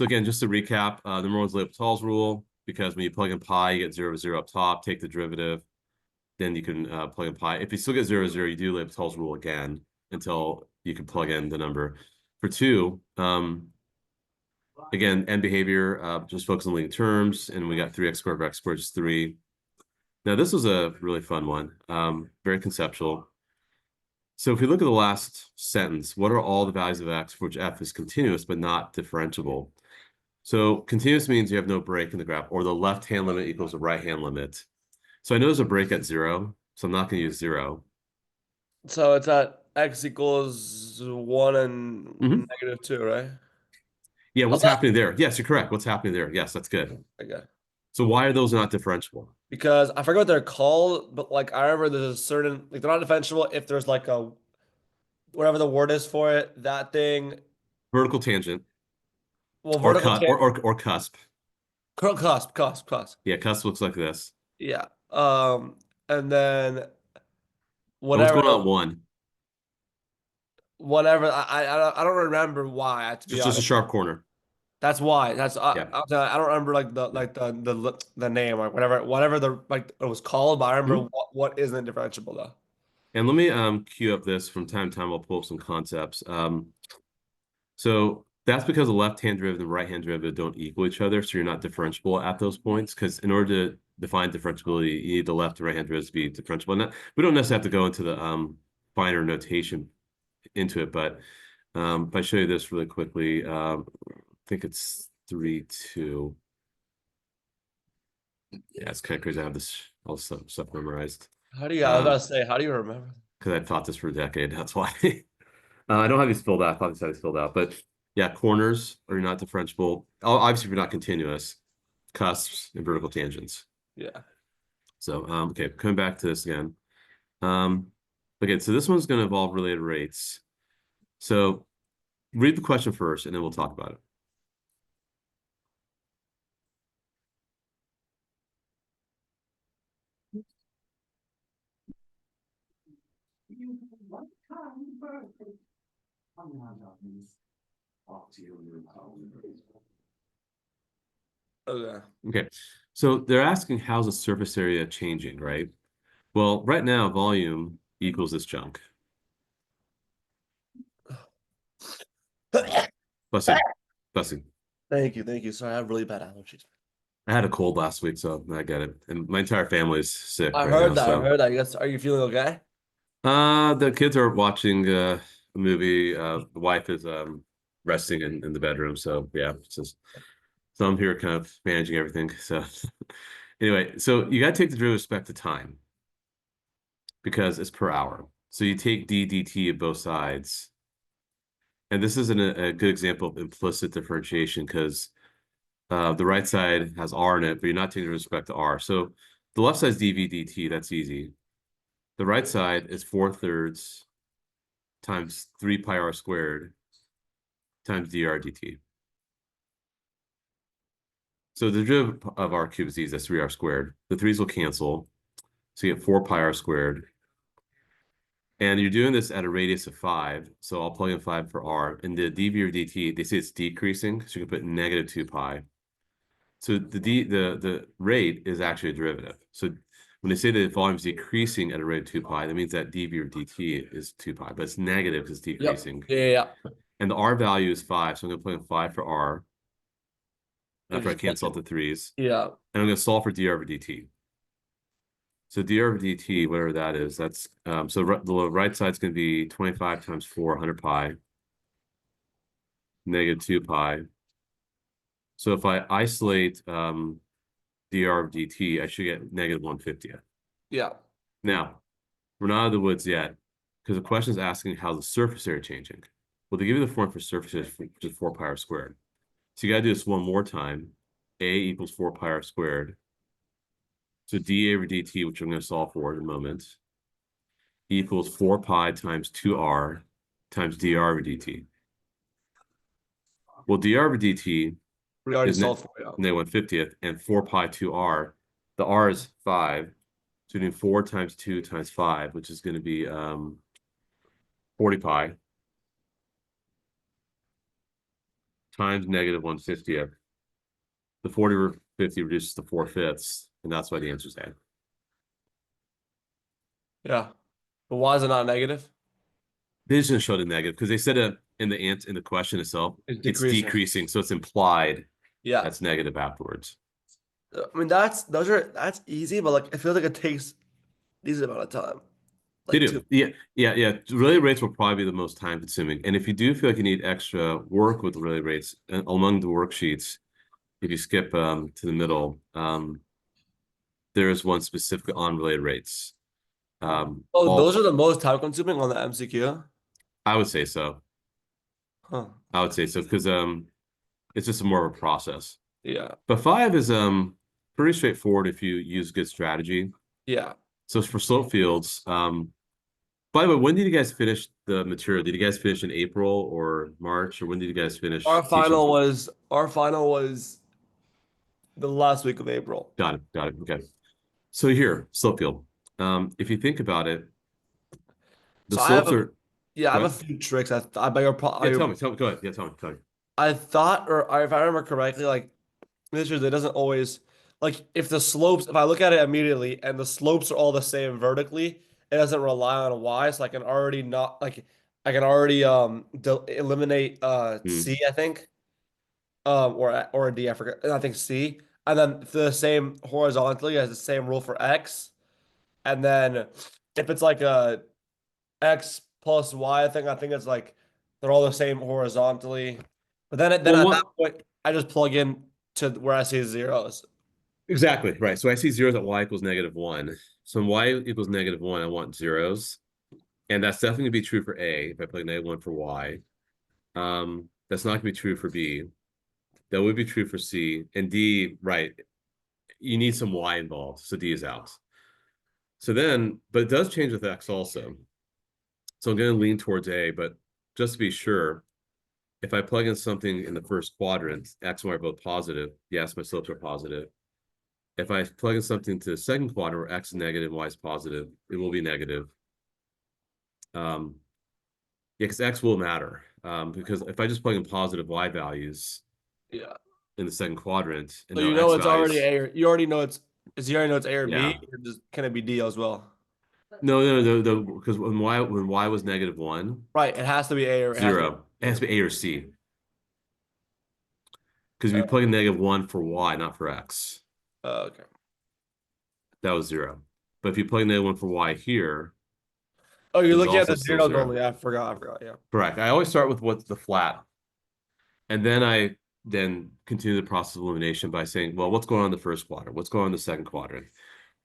So again, just to recap, number one is L'Hopital's rule, because when you plug in pi, you get 0, 0 up top, take the derivative, then you can plug in pi. If you still get 0, 0, you do L'Hopital's rule again until you can plug in the number. For 2, again, end behavior, just focus on leading terms, and we got 3x squared over x squared is 3. Now, this was a really fun one, very conceptual. So if we look at the last sentence, what are all the values of x for which f is continuous but not differentiable? So continuous means you have no break in the graph, or the left-hand limit equals the right-hand limit. So I know there's a break at 0, so I'm not going to use 0. So it's at x equals 1 and Mhm. -2, right? Yeah, Oh, what's happening there? Yes, you're correct. What's happening there? Yes, that's good. okay. So why are those not differentiable? Because I forget what they're called, but like I remember there's a certain like they're not defensible if there's like a whatever the word is for it, that thing. Vertical tangent Well, or vertical cut tan or cusp. cusp. Yeah, cusp looks like this. Yeah. And then And what's whatever going on at 1? whatever I don't remember why, to be Just a honest. sharp corner. That's why. That's Yeah. I don't remember like the name or whatever the like it was called, but I remember Mhm. what isn't differentiable though. And let me queue up this from time to time. I'll pull up some concepts. So that's because the left-hand derivative and the right-hand derivative don't equal each other, so you're not differentiable at those points. Because in order to define differentiability, you need the left and right-hand derivatives to be differentiable. And we don't necessarily have to go into the finer notation into it, but if I show you this really quickly, I think it's 3, 2. Yeah, it's kind of crazy. I have this all stuff memorized I was about to say, how do you remember? because I've taught this for a decade. That's why. I don't have these filled out. I thought these had these filled out, but yeah, corners are not differentiable. Obviously, if you're not continuous, cusps and vertical tangents. Yeah. So, okay, coming back to this again. Um, okay, so this one's going to involve related rates. So, read the question first, and then we'll talk about it. Okay. Okay, so they're asking how's the surface area changing, right? Well, right now, volume equals this chunk. Blessing, blessing. Thank you, thank you. Sorry, I have really bad allergies. I had a cold last week, so I get it. And my entire family's sick I right now, heard that. I so heard that. Yes. Are you feeling okay? the kids are watching a movie. The wife is resting in the bedroom, so yeah, it's just so I'm here kind of managing everything. So anyway, so you got to take the derivative with respect to time because it's per hour. So you take d dt of both sides, and this isn't a good example of implicit differentiation because the right side has r in it, but you're not taking it with respect to r. So the left side is dv dt. That's easy. The right side is 4/3 times 3 pi r squared times dr dt. So the derivative of r cubed is easy, that's 3r squared. The 3's will cancel, so you get 4 pi r squared. And you're doing this at a radius of 5, so I'll plug in 5 for r. And the dv or dt, they say it's decreasing, so you can put negative 2 pi. So the rate is actually a derivative. So when they say the volume is decreasing at a rate of 2 pi, that means that dv or dt is 2 pi, but it's negative because it's Yep. decreasing. Yeah. And the r value is 5, so I'm going to plug in 5 for r It after I just cancel out the 3's. yeah. And I'm going to solve for dr over dt. So dr over dt, whatever that is, that's so the right side's going to be 25 times 4, 100 pi, negative 2 pi. So if I isolate dr of dt, I should get negative 1/50th. Yeah. Now, we're not out of the woods yet because the question is asking how the surface area changing. Well, they give you the form for surface area, which is 4 pi r squared. So you got to do this one more time. A equals 4 pi r squared. So dA over dt, which I'm going to solve for in a moment, equals 4 pi times 2r times dr over dt. Well, dr over dt We already is solved for it. negative 1/50th, and 4 pi 2r, the r is 5. So we do 4 times 2 times 5, which is going to be 40 pi. times negative 1/50th. The 40 over 50 reduces to 4/5, and that's why the answer is A. Yeah. But why is it not negative? They just didn't show the negative because they said in the question itself, It's it's decreasing. decreasing, so it's implied Yeah. that's negative afterwards. I mean, that's easy, but like I feel like it takes decent amount of time. They Like do. Yeah. Related rates will probably be the most time consuming. And if you do feel like you need extra work with related rates among the worksheets, if you skip to the middle, there is one specific on related rates. oh, those are the most time consuming on the MCQ. I would say so. Huh. I would say so because it's just more of a process. Yeah. But 5 is pretty straightforward if you use good strategy. Yeah. So for slope fields, by the way, when did you guys finish the material? Did you guys finish in April or March, or when did you guys finish teaching? Our final was the last week of April. Got it. Got it. Okay. So here, slope field. If you think about it, the So I have slopes a are. yeah, I Go have a ahead. few tricks. I bet your, Yeah, tell me. Tell me. Go ahead. Yeah, tell me. Tell me. I thought, if I remember correctly, like this year, it doesn't always like if the slopes. If I look at it immediately and the slopes are all the same vertically, it doesn't rely on y. So I can already not like I can already eliminate Hmm. c. I think or a d. I forget. I think c. And then the same horizontally as the same rule for x. And then if it's like a x plus y thing, I think it's like they're all the same horizontally. But then Well, at that one point, I just plug in to where I see zeros. exactly right. So I see zeros at y equals -1. So when y equals -1, I want zeros, and that's definitely gonna be true for A if I plug -1 for y. That's not gonna be true for B. That would be true for C and D. Right. You need some y involved, so D is out. So then, but it does change with X also. So I'm going to lean towards A, but just to be sure, if I plug in something in the first quadrant, X and Y are both positive, yes, my slopes are positive. If I plug in something to the second quadrant where X is negative and Y is positive, it will be negative. Yeah, because X will matter. Because if I just plug in positive Y values Yeah. in the second quadrant and So no you know X it's already values, A or you already know you already know it's A or yeah. B, or just can it be D as well? No, because when Y was -1, Right. It has to be A or it has to be 0, it has to be A or C. Because we uh, plug in -1 for Y, not for X. okay. That was 0. But if you plug in -1 for Y here, Oh, you're there's looking at also the still zeros 0. only. I forgot. I forgot. Yeah. Correct. I always start with what's the flat. And then I then continue the process of elimination by saying, well, what's going on in the first quadrant? What's going on in the second quadrant?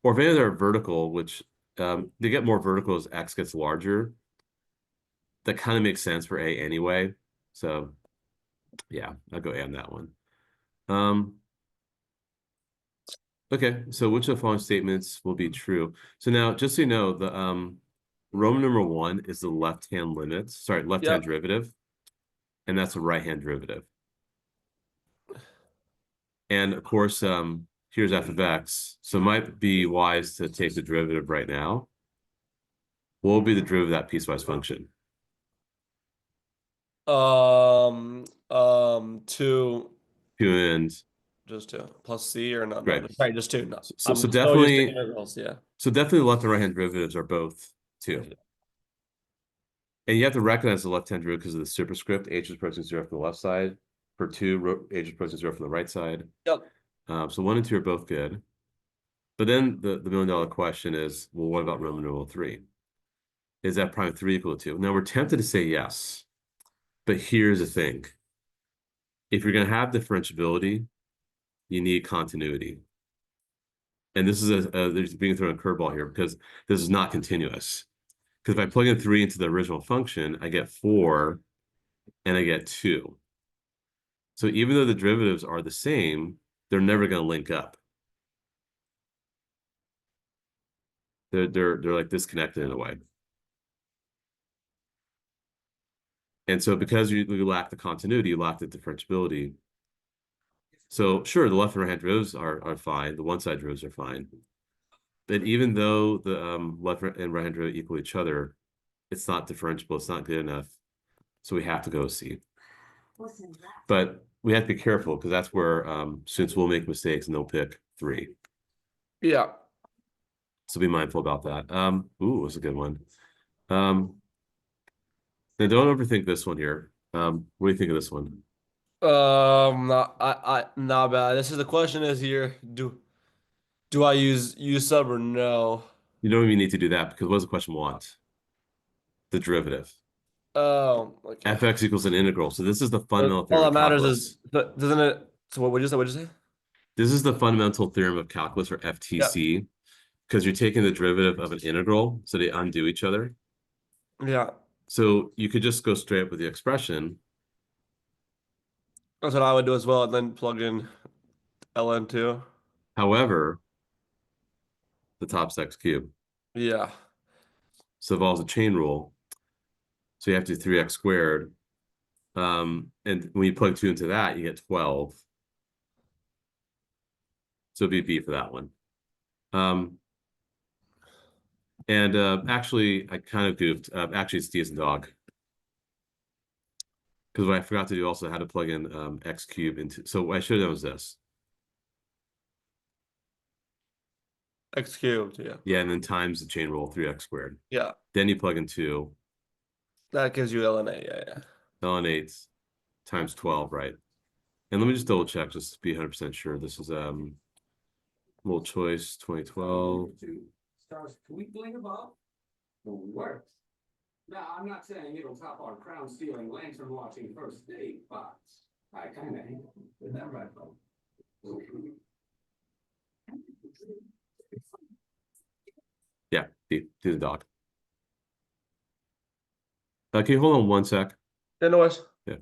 Or if any of them are vertical, which they get more vertical as X gets larger, that kind of makes sense for A anyway. So yeah, I'll go A on that one. Okay, so which of the following statements will be true? So now, just so you know, the Roman numeral 1 is the left-hand limit, sorry, left-hand Yep. derivative, and that's a right-hand derivative. And of course, here's f of x, so it might be wise to take the derivative right now. What will be the derivative of that piecewise function? Two, 2 and just two plus C or no, no, right. no, sorry, just two. No, So I'm so used to definitely, integrals. Yeah. so definitely the left and right-hand derivatives are both 2. And you have to recognize the left-hand derivative because of the superscript. H is approaching 0 from the left side. For 2, H is approaching 0 from the right side. Yep. So 1 and 2 are both good. But then the million-dollar question is, well, what about Roman numeral 3? Is that prime 3 equal to 2? Now, we're tempted to say yes. But here's the thing. If you're going to have differentiability, you need continuity. And this is there's being thrown a curveball here because this is not continuous. Because if I plug in 3 into the original function, I get 4 and I get 2. So even though the derivatives are the same, they're never going to link up. They're like disconnected in a way. And so because you lack the continuity, you lack the differentiability. So sure, the left and right hand derivatives are fine. The one side derivatives are fine. But even though the left and right hand derivative equal each other, it's not differentiable. It's not good enough. So we have to go C. But we have to be careful because that's where since we'll make mistakes and they'll pick 3. Yeah. So be mindful about that. Ooh, that's a good one. Um, Now don't overthink this one here. What do you think of this one? Not bad. This is the question is here. Do I use sub or no? You don't even need to do that because what does the question want? The derivative. Oh, okay. Fx equals an integral. So this is the fundamental All theorem that of matters is, calculus. doesn't it? So what would you say? What'd you say? This is the fundamental theorem of calculus or Yeah. FTC because you're taking the derivative of an integral, so they undo each other. Yeah. So you could just go straight up with the expression. That's what I would do as well, and then plug in ln2. However, the top's x cubed. Yeah. So it involves a chain rule. So you have to do 3x squared. And when you plug 2 into that, you get 12. So it'd be B for that one. And actually, I kind of goofed. Actually, it's D as in dog. Because what I forgot to do also had to plug in x cubed into. So what I should have done was this. X cubed. Yeah. Yeah, and then times the chain rule, 3x squared. Yeah. Then you plug in 2, That gives you ln8. Yeah. Yeah. ln 8 times 12, right? And let me just double check, just to be 100% sure. This is multiple choice 2012. Stars, can we blink above? The works. Now, I'm not saying it'll top our crown stealing lantern watching first date, but I kinda hang with that right though. Yeah, D the dog. Okay, hold on one sec. Yeah, no worries. Yeah.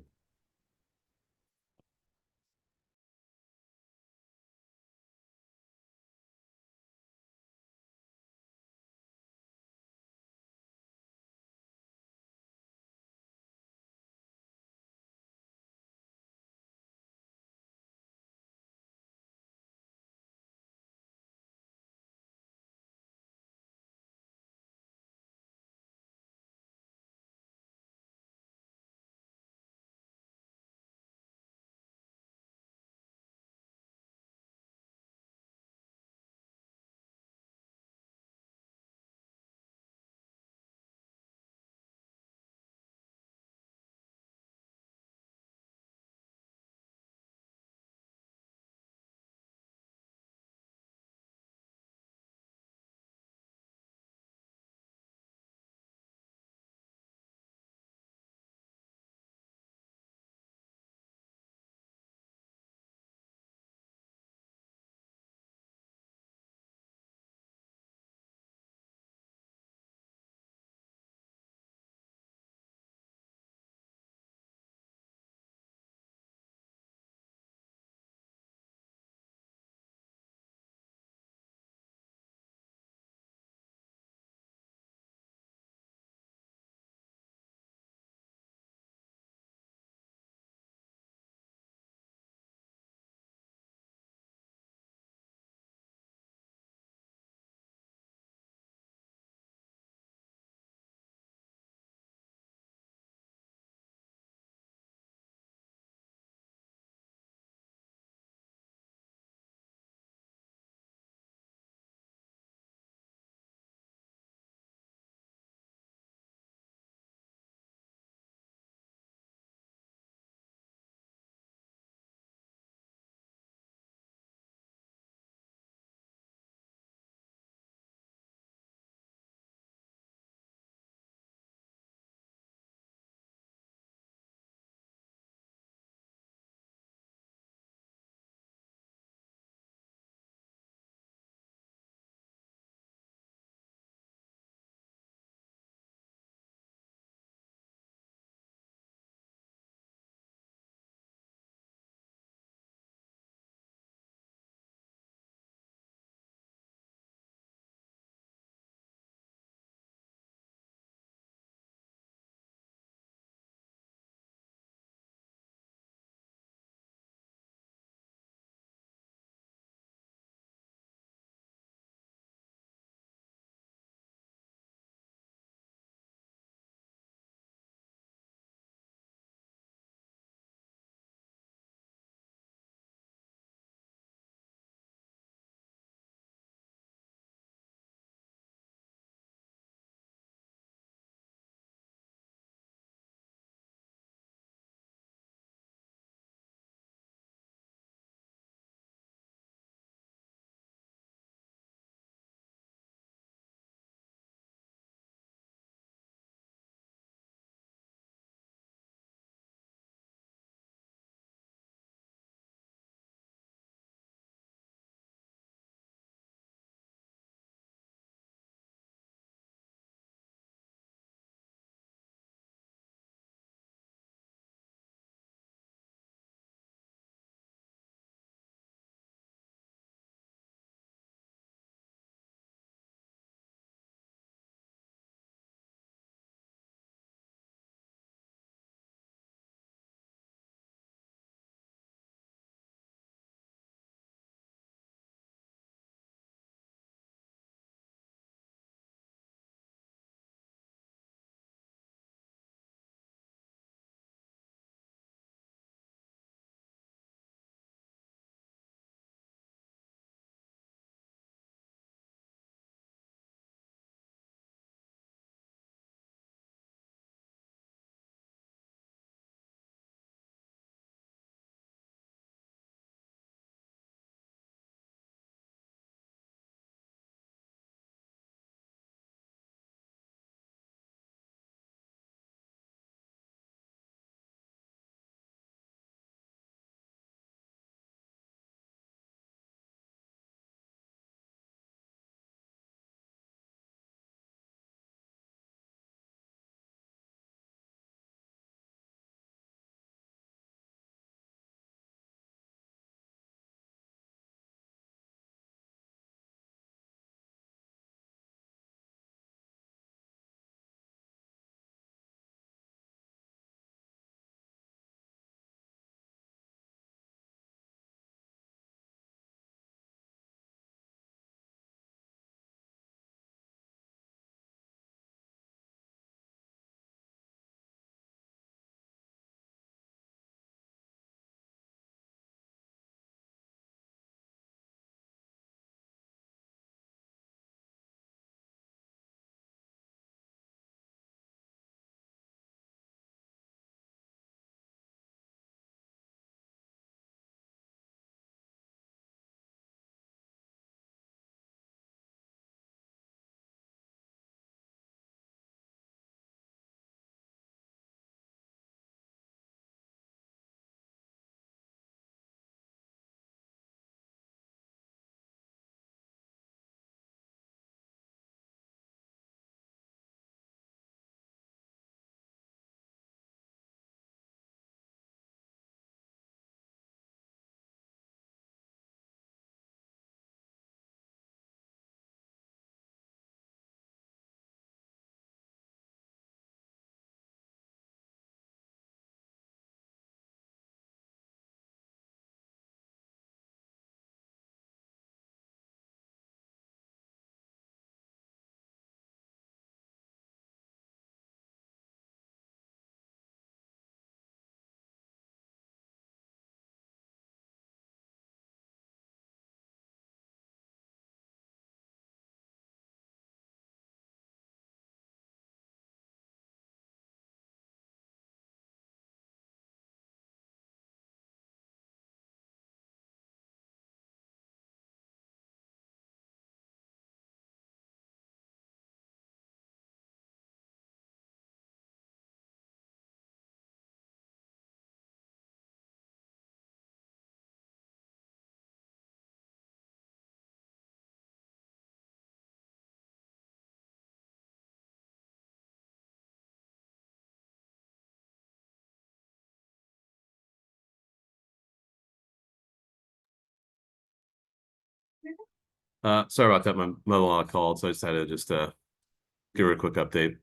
Sorry about that. My mother-in-law called, so I decided to just give her a quick update.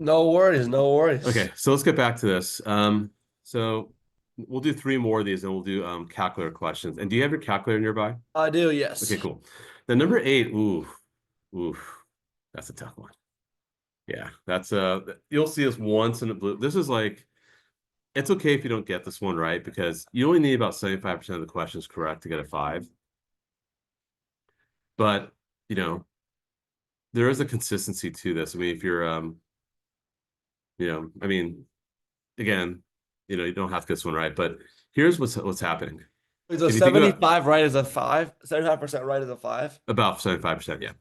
No worries, no worries. Okay, so let's get back to this. So we'll do 3 more of these, and we'll do calculator questions. And do you have your calculator nearby? I do, yes. Okay, cool. Then number 8, ooh, that's a tough one. Yeah, that's you'll see this once in a blue. This is like, it's okay if you don't get this one right, because you only need about 75% of the questions correct to get a 5. But you know, there is a consistency to this. I mean, if you're I mean, again, you don't have to get this one right, but here's what's happening. So If you think about 75 right is a 5, 75% right is a 5. about 75%, yeah.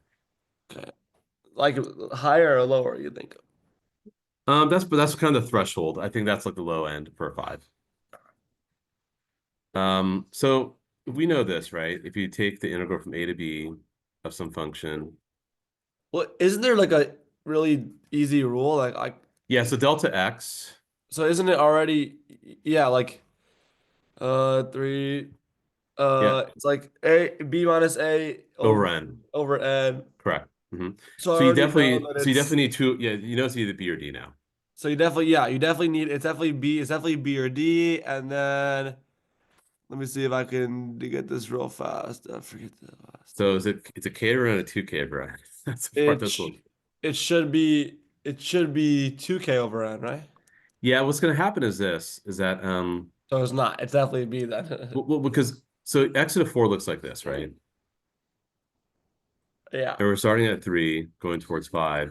Okay. Like higher or lower, you think? That's kind of the threshold. I think that's like the low end for a 5. So we know this, right? If you take the integral from a to b of some function, Well, isn't there like a really easy rule? yeah, so delta x, So isn't it already, yeah, like 3 yeah, it's like a b minus a over n, over n. correct. Hmm. So I So you already know definitely, that so you it's definitely need 2. Yeah, it's either b or d now. so you definitely, yeah, you definitely need, it's definitely b or d, and then let me see if I can get this real fast. I forget the last. So it's a k over n and a 2k over n. That's the part It that's sh little. it should be 2k over n, right? Yeah, what's going to happen is that So it's not. It's definitely b then. well, because so x to the 4 looks like this, right? Yeah. And we're starting at 3, going towards 5,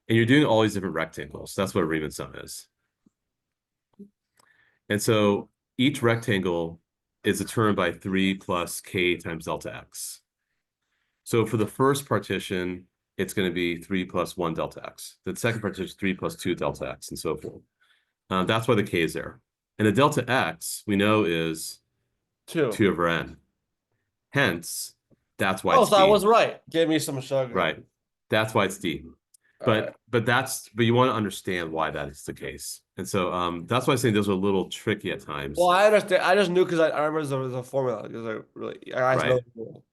and you're doing all these different rectangles. That's what a Riemann sum is. And so each rectangle is determined by 3 plus k times delta x. So for the first partition, it's going to be 3 plus 1 delta x. The second partition, 3 plus 2 delta x, and so forth. That's why the k is there. And the delta x, we know, is 2. 2 over n. Hence, that's why Oh, it's so I d. was right. Give me some sugar. Right. That's why it's d. Alright. But you want to understand why that is the case. And so that's why I say those are a little tricky at times. Well, I understand. I just knew because I remember the formula because I really I guys know Right. the rule.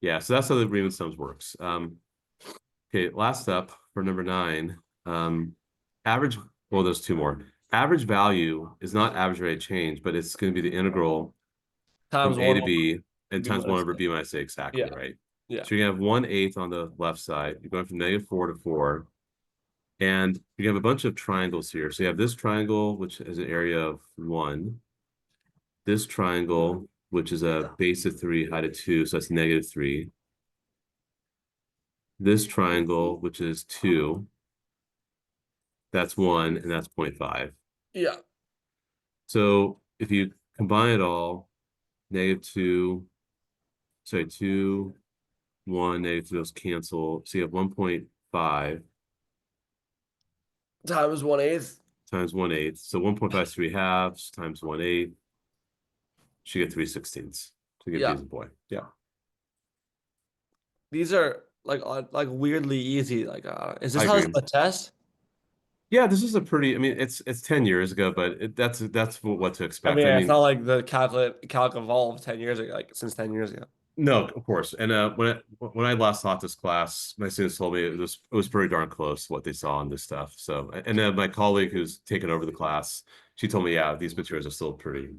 Yeah, so that's how the Riemann sums works. Okay, last up for number 9. Average, well, there's 2 more. Average value is not average rate of change, but it's going to be the integral Times from a 1 to over b and b times 1 minus over a. b minus a exactly, Yeah. right? Yeah. So you're gonna have 1/8 on the left side. You're going from -4 to 4. And you have a bunch of triangles here. So you have this triangle, which is an area of 1. This triangle, which is a base of 3, height of 2, so that's -3. This triangle, which is 2, that's 1, and that's 0.5. Yeah. So if you combine it all, -2, sorry, 2, 1, -2, those cancel. So you have 1.5 Times 1/8. times 1/8. So 1.5 is 3/2 times 1/8. Should get 3/16 to get Yeah. B as a boy. Yeah. These are like weirdly easy. Is this I how it's agree. a test? Yeah, this is a pretty, I mean, it's 10 years ago, but that's what to I expect. mean, I it's mean, not like the calc evolved 10 years ago, like since 10 years ago. no, of course. And when I last taught this class, my students told me it was pretty darn close what they saw on this stuff. So, and then my colleague who's taken over the class, she told me, yeah, these materials are still pretty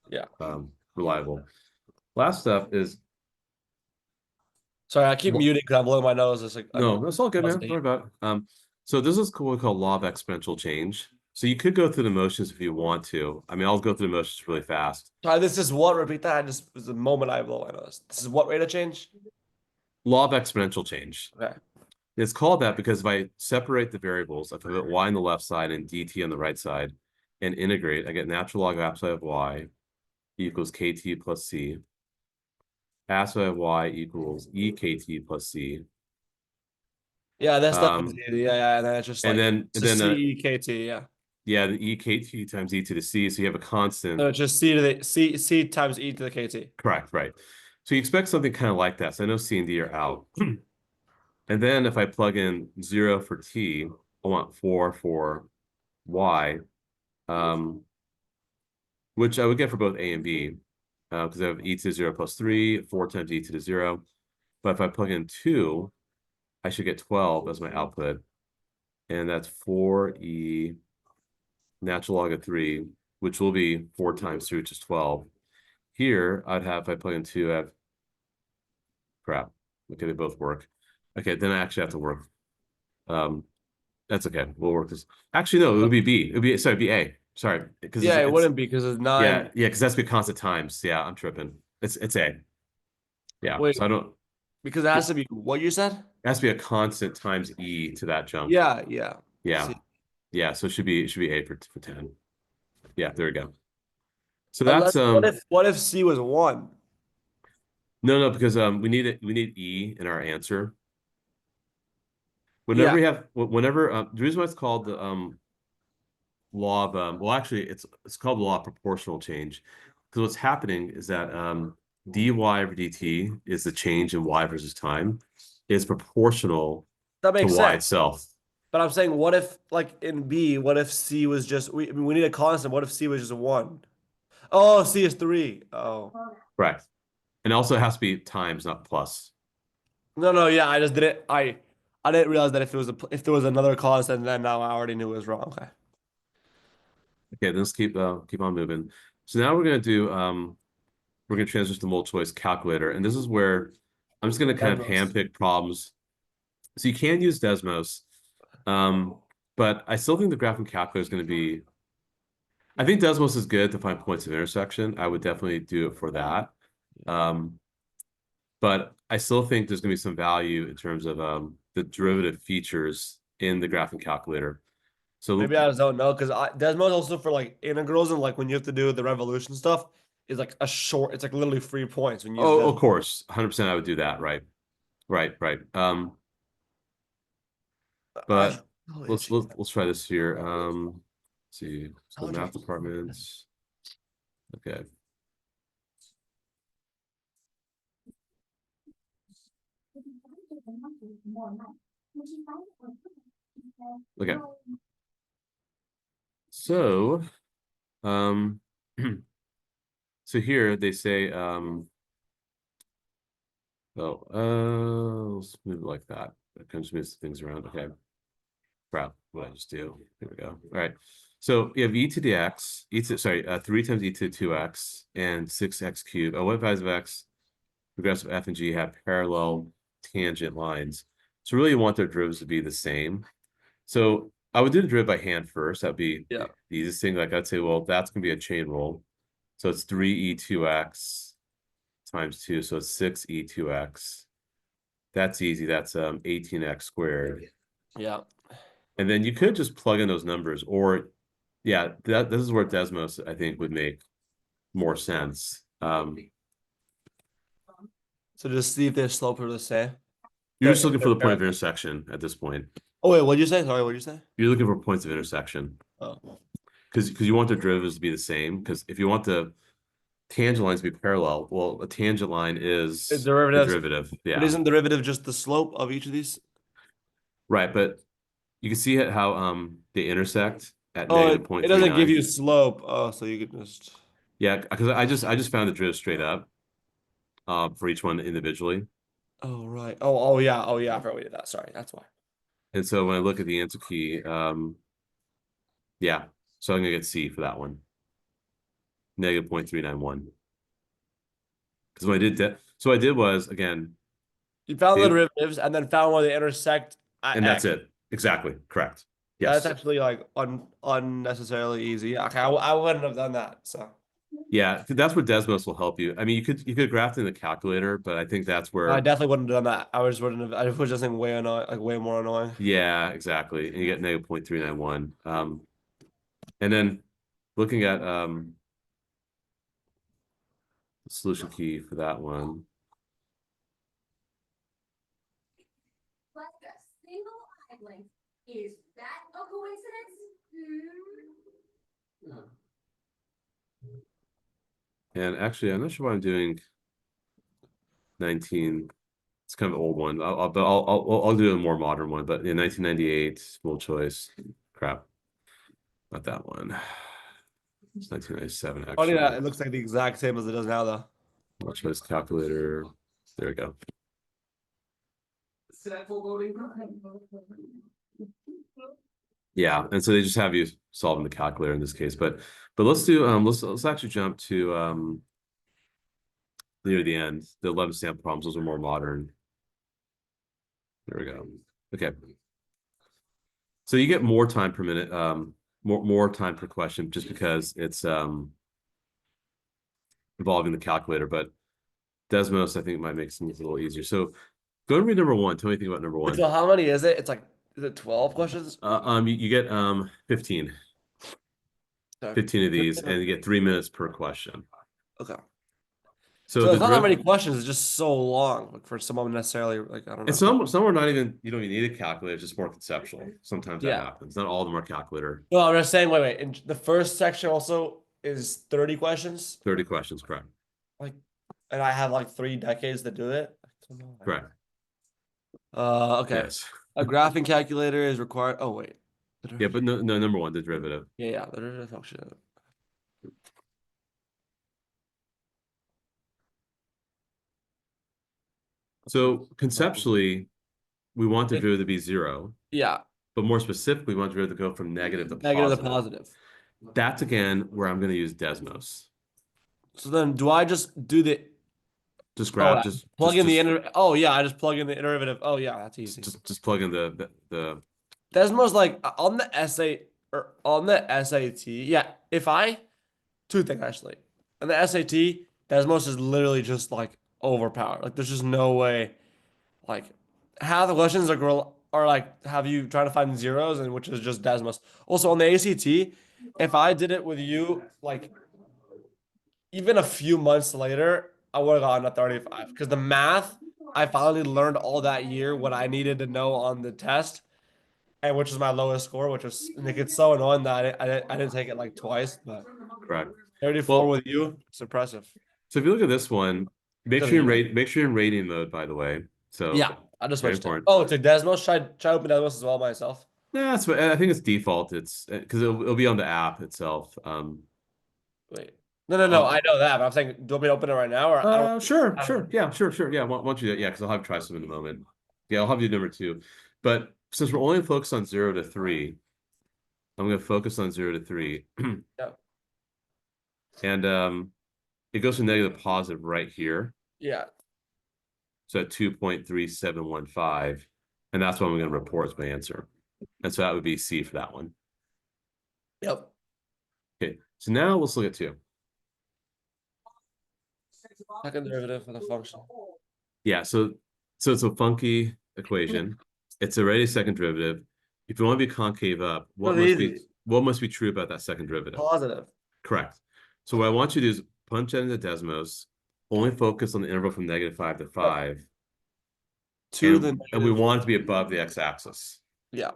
Yeah. reliable. Last stuff is Sorry, I keep muting because I'm blowing my nose. It's like no, that's all good, man. Must Don't be. worry about it. So this is what we call law of exponential change. So you could go through the motions if you want to. I mean, I'll go through the motions really fast. Sorry, this is what, repeat that. I just was the moment I blow my nose. This is what rate of change? Law of exponential change. Okay. It's called that because if I separate the variables, if I put y on the left side and dt on the right side and integrate, I get natural log of absolute of y equals kt plus c. Absolute of y equals ekt plus c. Yeah, that's Um, definitely easy. Yeah, and then it's just and like then it's just CEKT, yeah. yeah, the ekt times e to the c. So you have a constant. No, it's just C to the C times E to the KT. Correct, right. So you expect something kind of like that. So I know C and D are out. And then if I plug in 0 for t, I want 4 for y, which I would get for both a and b, because I have e to the 0 plus 3, 4 times e to the 0. But if I plug in 2, I should get 12 as my output. And that's 4e natural log of 3, which will be 4 times 3, which is 12. Here, I'd have, if I plug in 2, I have crap. Okay, they both work. Okay, then I actually have to work. That's okay. We'll work this. Actually, no, it would be B. It would be, sorry, be A. Sorry. Because Yeah, it wouldn't be because it's 9. Yeah, because that's be constant times. Yeah, I'm tripping. It's A. Yeah. Wait. So I don't, Because it has to be what you said? it has to be a constant times E to that jump. Yeah, yeah. Yeah. See. Yeah. So it should be A for 10. Yeah, there we go. So Unless, that's what if C was 1? no, because we need E in our answer. Whenever Yeah. whenever the reason why it's called the law of well, actually it's called the law of proportional change, because what's happening is that dy over dt is the change in y versus time is proportional That to makes y sense. itself. But I'm saying, what if, like in B, what if C was just, I mean, we need a constant. What if C was just a 1? Oh, C is 3. Oh. Right. And also it has to be times, not plus. No, yeah, I just didn't, I didn't realize that if it was if there was another constant, then now I already knew it was wrong. Okay. Okay, let's keep on moving. So now we're gonna do we're gonna transition to multiple choice calculator, and this is where I'm just gonna kind of Desmos. handpick problems. So you can use Desmos, but I still think the graphing calculator is going to be. I think Desmos is good to find points of intersection. I would definitely do it for that. But I still think there's going to be some value in terms of the derivative features in the graphing calculator. So Maybe I just don't know because Desmos also for like integrals and like when you have to do the revolution stuff is like a short. It's like literally 3 points when you use of Desmos. course, 100% I would do that. Right. But let's try this here. Let's see. So math departments. Okay. Okay. So, so here they say, let's move it like that. That kind of moves things around. Okay. Crap. What I just do? Here we go. All right. So you have e to the x, 3 times e to the 2x and 6x cubed. What values of x, progressive f and g have parallel tangent lines. So really you want their derivatives to be the same. So I would do the derivative by hand first. That'd be Yeah. the easiest thing. Like I'd say, well, that's gonna be a chain rule. So it's 3e2x times 2, so it's 6e2x. That's easy. That's 18x squared. Yeah. And then you could just plug in those numbers, or yeah, this is where Desmos I think would make more sense. So just see if their slope are the same. You're just looking for the point of intersection at this point. Oh wait, what'd you say? Sorry, what'd you say? You're looking for points of intersection. Oh. Because you want the derivatives to be the same. Because if you want the tangent lines to be parallel, well, a tangent line is It's the derivative. derivative. Yeah. But isn't derivative just the slope of each of these? Right, but you can see how they intersect at Oh, negative it doesn't give 0.39. you slope. Oh, so you could just. Yeah, because I just found the derivative straight up for each one individually. Oh right. Oh yeah. I forgot we did that. Sorry, that's why. And so when I look at the answer key, yeah, so I'm gonna get C for that one. Negative 0.391. Because what I did so what I did was again, You found the derivatives and then found where they intersect at and that's X. it. Exactly. Correct. Yes. That's actually like unnecessarily easy. Okay, I wouldn't have done that. So Yeah, that's where Desmos will help you. I mean, you could graph it in the calculator, but I think that's where I definitely wouldn't have done that. I was wouldn't have. I was just thinking way annoying, like way more annoying. yeah, exactly. And you get negative 0.391. And then looking at the solution key for that one. Like a single eye blink. Is that a coincidence? And actually, I'm not sure why I'm doing 19. It's kind of an old one. I'll do a more modern one. But in 1998, multiple choice. Crap, not that one. It's 1997 Funny actually. that it looks like the exact same as it does now, though. Multiple choice calculator. There we go. Set for voting. Yeah, and so they just have you solving the calculator in this case, but let's do let's actually jump to near the end. The 11 sample problems, those are more modern. There we go. Okay. So you get more time per minute, more time per question just because it's involving the calculator, but Desmos I think might make things a little easier. So go and read number one. Tell me anything about number one. So how many is it? It's like, is it 12 questions? You get 15. Okay. 15 of these, and you get 3 minutes per question. Okay. So So the it's not that many deriv- questions, it's just so long, like for someone necessarily, like, I don't know. and some are not even, you don't even need a calculator, it's just more conceptual. Sometimes that Yeah. happens. Not all of them are calculator. No, I'm just saying, wait. And the first section also is 30 questions. 30 questions, correct. Like, and I have like 3 decades to do it. I don't know. Correct. Okay. Yes. A graphing calculator is required. Oh, wait. Yeah, but no, number one, the derivative. Yeah, the derivative function. So conceptually, we want the It- derivative to be 0, Yeah, but more specifically, we want the derivative to go from negative to negative to positive. positive. That's again where I'm going to use Desmos. So then do I just do the Just grab, just plug in the just, inner? Oh, yeah, I just plug in the derivative. Oh, yeah, that's easy. just plug in the Desmos, like on the essay or on the SAT. Yeah, if I two things actually. On the SAT, Desmos is literally just like overpowered. Like there's just no way. Like half the questions are like have you trying to find zeros and which is just Desmos. Also on the ACT, if I did it with you like even a few months later, I would have gotten a 35 because the math I finally learned all that year what I needed to know on the test, and which is my lowest score, which was like it's so annoying that I didn't take it like twice, but correct. 34 Well, with you, it's impressive. so if you look at this one, make Because sure of you're you. in make sure you're in rating mode, by the way. So Yeah, I just very switched it. important. Oh, to Desmos. Should I open Desmos as well myself? Yeah, that's what I think it's default. It's because it'll be on the app itself. Wait. No. I know that, but I'm saying, do you want me to open it right now, or I don't? Sure, I sure, don't. yeah, sure, yeah. Why don't you? Yeah, because I'll have to try some in a moment. Yeah, I'll have you number two. But since we're only focused on 0 to 3, I'm going to focus on 0 to 3, Yeah. and it goes from negative to positive right here. Yeah. So at 2.3715, and that's what I'm going to report as my answer. And so that would be C for that one. Yep. Okay, so now let's look at 2. Second derivative for the function. Yeah, so it's a funky equation. It's already a second derivative. If you want to be concave up, Really easy. what must be true about that second derivative? Positive. Correct. So what I want you to do is punch that into Desmos, only focus on the interval from -5 to 5. To and, the and we negative- want it to be above the x-axis. Yeah.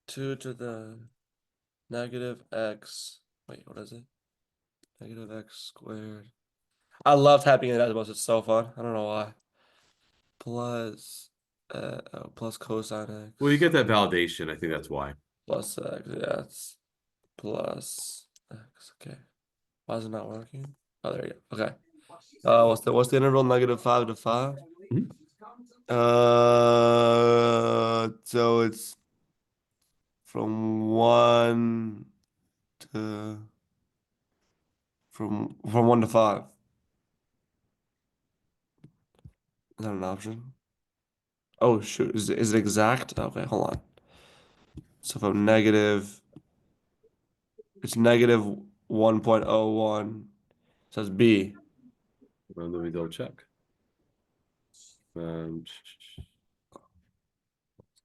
2 to the negative x. Wait, what is it? Negative x squared. I love typing in Desmos. It's so fun. I don't know why. Plus, plus cosine x. Well, you get that validation. I think that's why. Plus x. Yeah, it's plus x. Okay. Why is it not working? Oh, there you go. Okay. What's the interval? -5 to 5. Mhm. So it's from 1 to from 1 to 5. Is that an option? Oh shoot, is it exact? Okay, hold on. So from negative, it's negative 1.01. Says B. Let me double check. Let's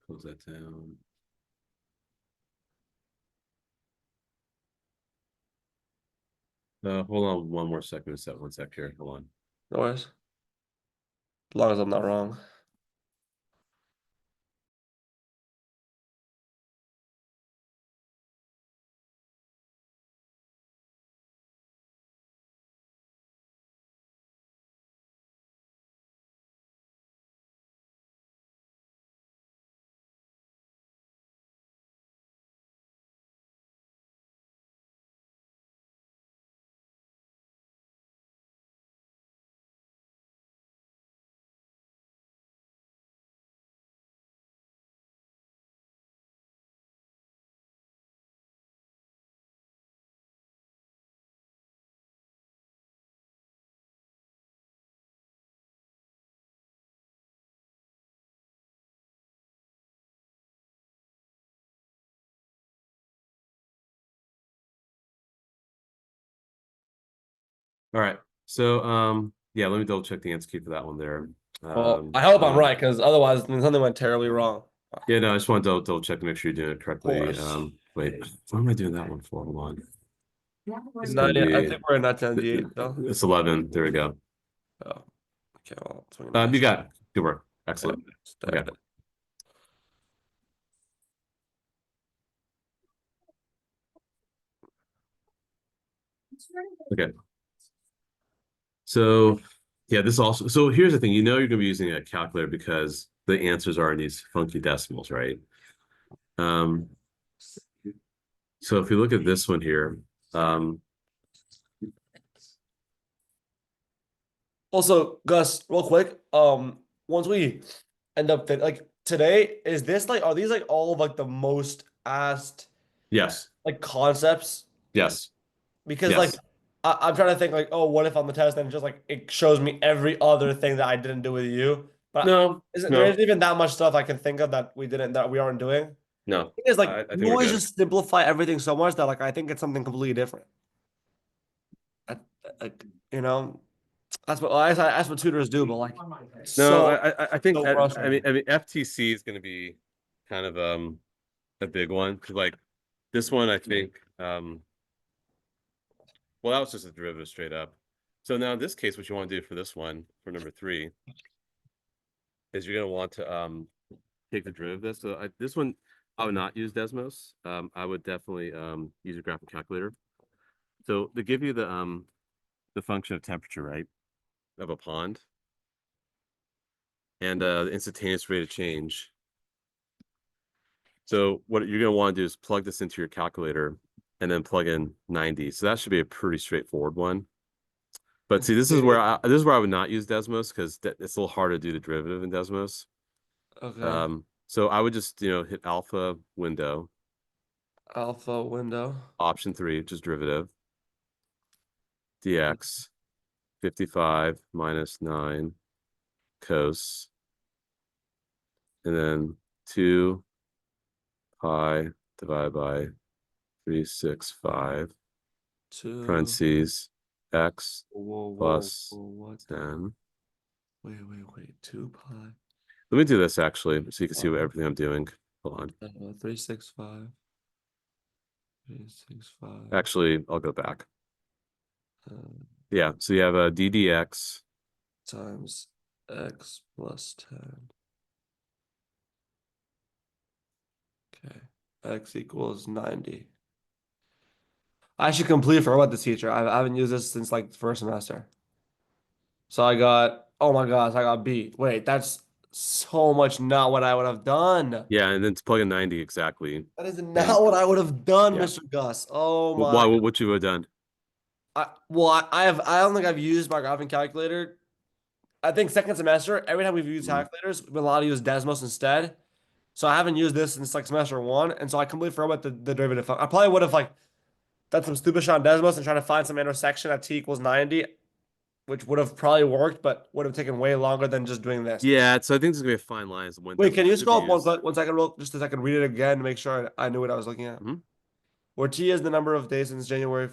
close that down. Hold on one more second. Set one sec here. Hold on. No worries. As long as I'm not wrong. All right. So yeah, let me double check the answer key for that one there. Well, I hope I'm hold on. right because otherwise something went terribly wrong. Yeah, no, I just want to double check to make sure you're doing it correctly. course. Wait, what am I doing that one for? Hold on. It's Not gonna yet. I be think we're in 1998 though. it's 11. There we go. Oh, okay. Well, 29. You got it. Good work. Excellent. Okay. Okay. So yeah, this also, so here's the thing, you know you're gonna be using a calculator because the answers are in these funky decimals, right? So if you look at this one here, Also, Gus, real quick, once we end up like today, is this like are these like all of like the most asked yes, like concepts? yes, Because like yes. I'm trying to think like, oh, what if on the test and just like it shows me every other thing that I didn't do with you? But No, there no, isn't even that much stuff I can think of that we aren't doing. no. Thing is like I think you we're always good. just simplify everything so much that like I think it's something completely different. I, like you know, that's what tutors do, but like No, so I think so I mean frustrating. FTC is gonna be kind of a big one because like this one I think well that was just a derivative straight up. So now in this case, what you want to do for this one, for number 3, is you're gonna want to take the derivative of this. So this one I would not use Desmos. I would definitely use a graphic calculator. So they give you the function of temperature, right, of a pond, and the instantaneous rate of change. So what you're gonna want to do is plug this into your calculator and then plug in 90. So that should be a pretty straightforward one. But see, this is where I would not use Desmos because it's a little hard to do the derivative in Desmos. Okay. So I would just hit alpha window, Alpha window. option 3, which is derivative, dx 55 minus 9 cos, and then 2 pi divided by 365 Two. parentheses x Whoa, plus what? 10. Wait. 2 pi. Let me do this actually so you can see what everything I'm doing. Hold on. 365. 365. Actually, I'll go back. Uh, Yeah, so you have a ddx times x plus 10. Okay. X equals 90. I should complete for what the teacher. I haven't used this since like the first semester. So I got, oh my gosh, I got B. Wait, that's so much not what I would have done. Yeah, and then to plug in 90 exactly. That is not what I would have done, Yeah. Mr. Gus. Oh Why? my. What you would have done? I don't think I've used my graphing calculator. I think second semester, every time we've used Mhm. calculators, we've been allowed to use Desmos instead. So I haven't used this since like semester 1, and so I completely forgot about the derivative. I probably would have like done some stupid shit on Desmos and tried to find some intersection at t equals 90, which would have probably worked, but would have taken way longer than just doing this. Yeah, so I think there's gonna be a fine line as when Wait, can you Desmos should be scroll up used. one second, just so I can read it again to make sure I knew what I was looking at? Mhm. Where t is the number of days since January.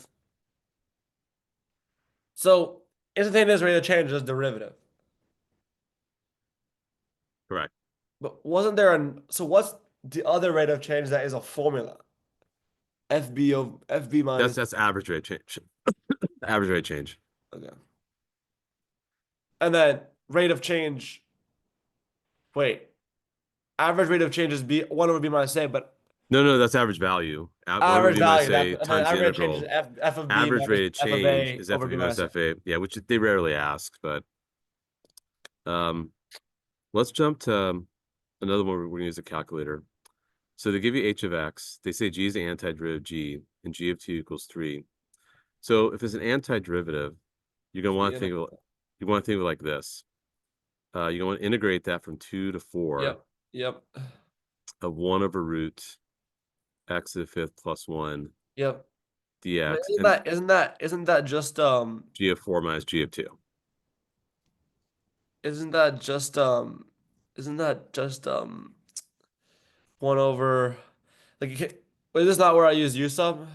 So instantaneous rate of change is derivative. Correct. But wasn't there so what's the other rate of change that is a formula? FB minus. That's average rate change. Average rate change. Okay. And then rate of change. Wait. Average rate of change is B 1 over B minus A, but No, that's average value. average value. Say That's times the average rate of change is integral. F of B Average minus rate of F of change A is over f B minus minus A. fa. Yeah, which they rarely ask, but let's jump to another one. We're gonna use a calculator. So they give you h of x. They say g is the antiderivative of g, and g of 2 equals 3. So if it's an antiderivative, you're gonna want to think of it like this. You want to integrate that from 2 to 4 Yep. of 1 over root x to the 5th plus 1 Yep. dx. Isn't that just G of 4 minus g of 2. isn't that just isn't that just 1 over like wait, this is not where I use u sub?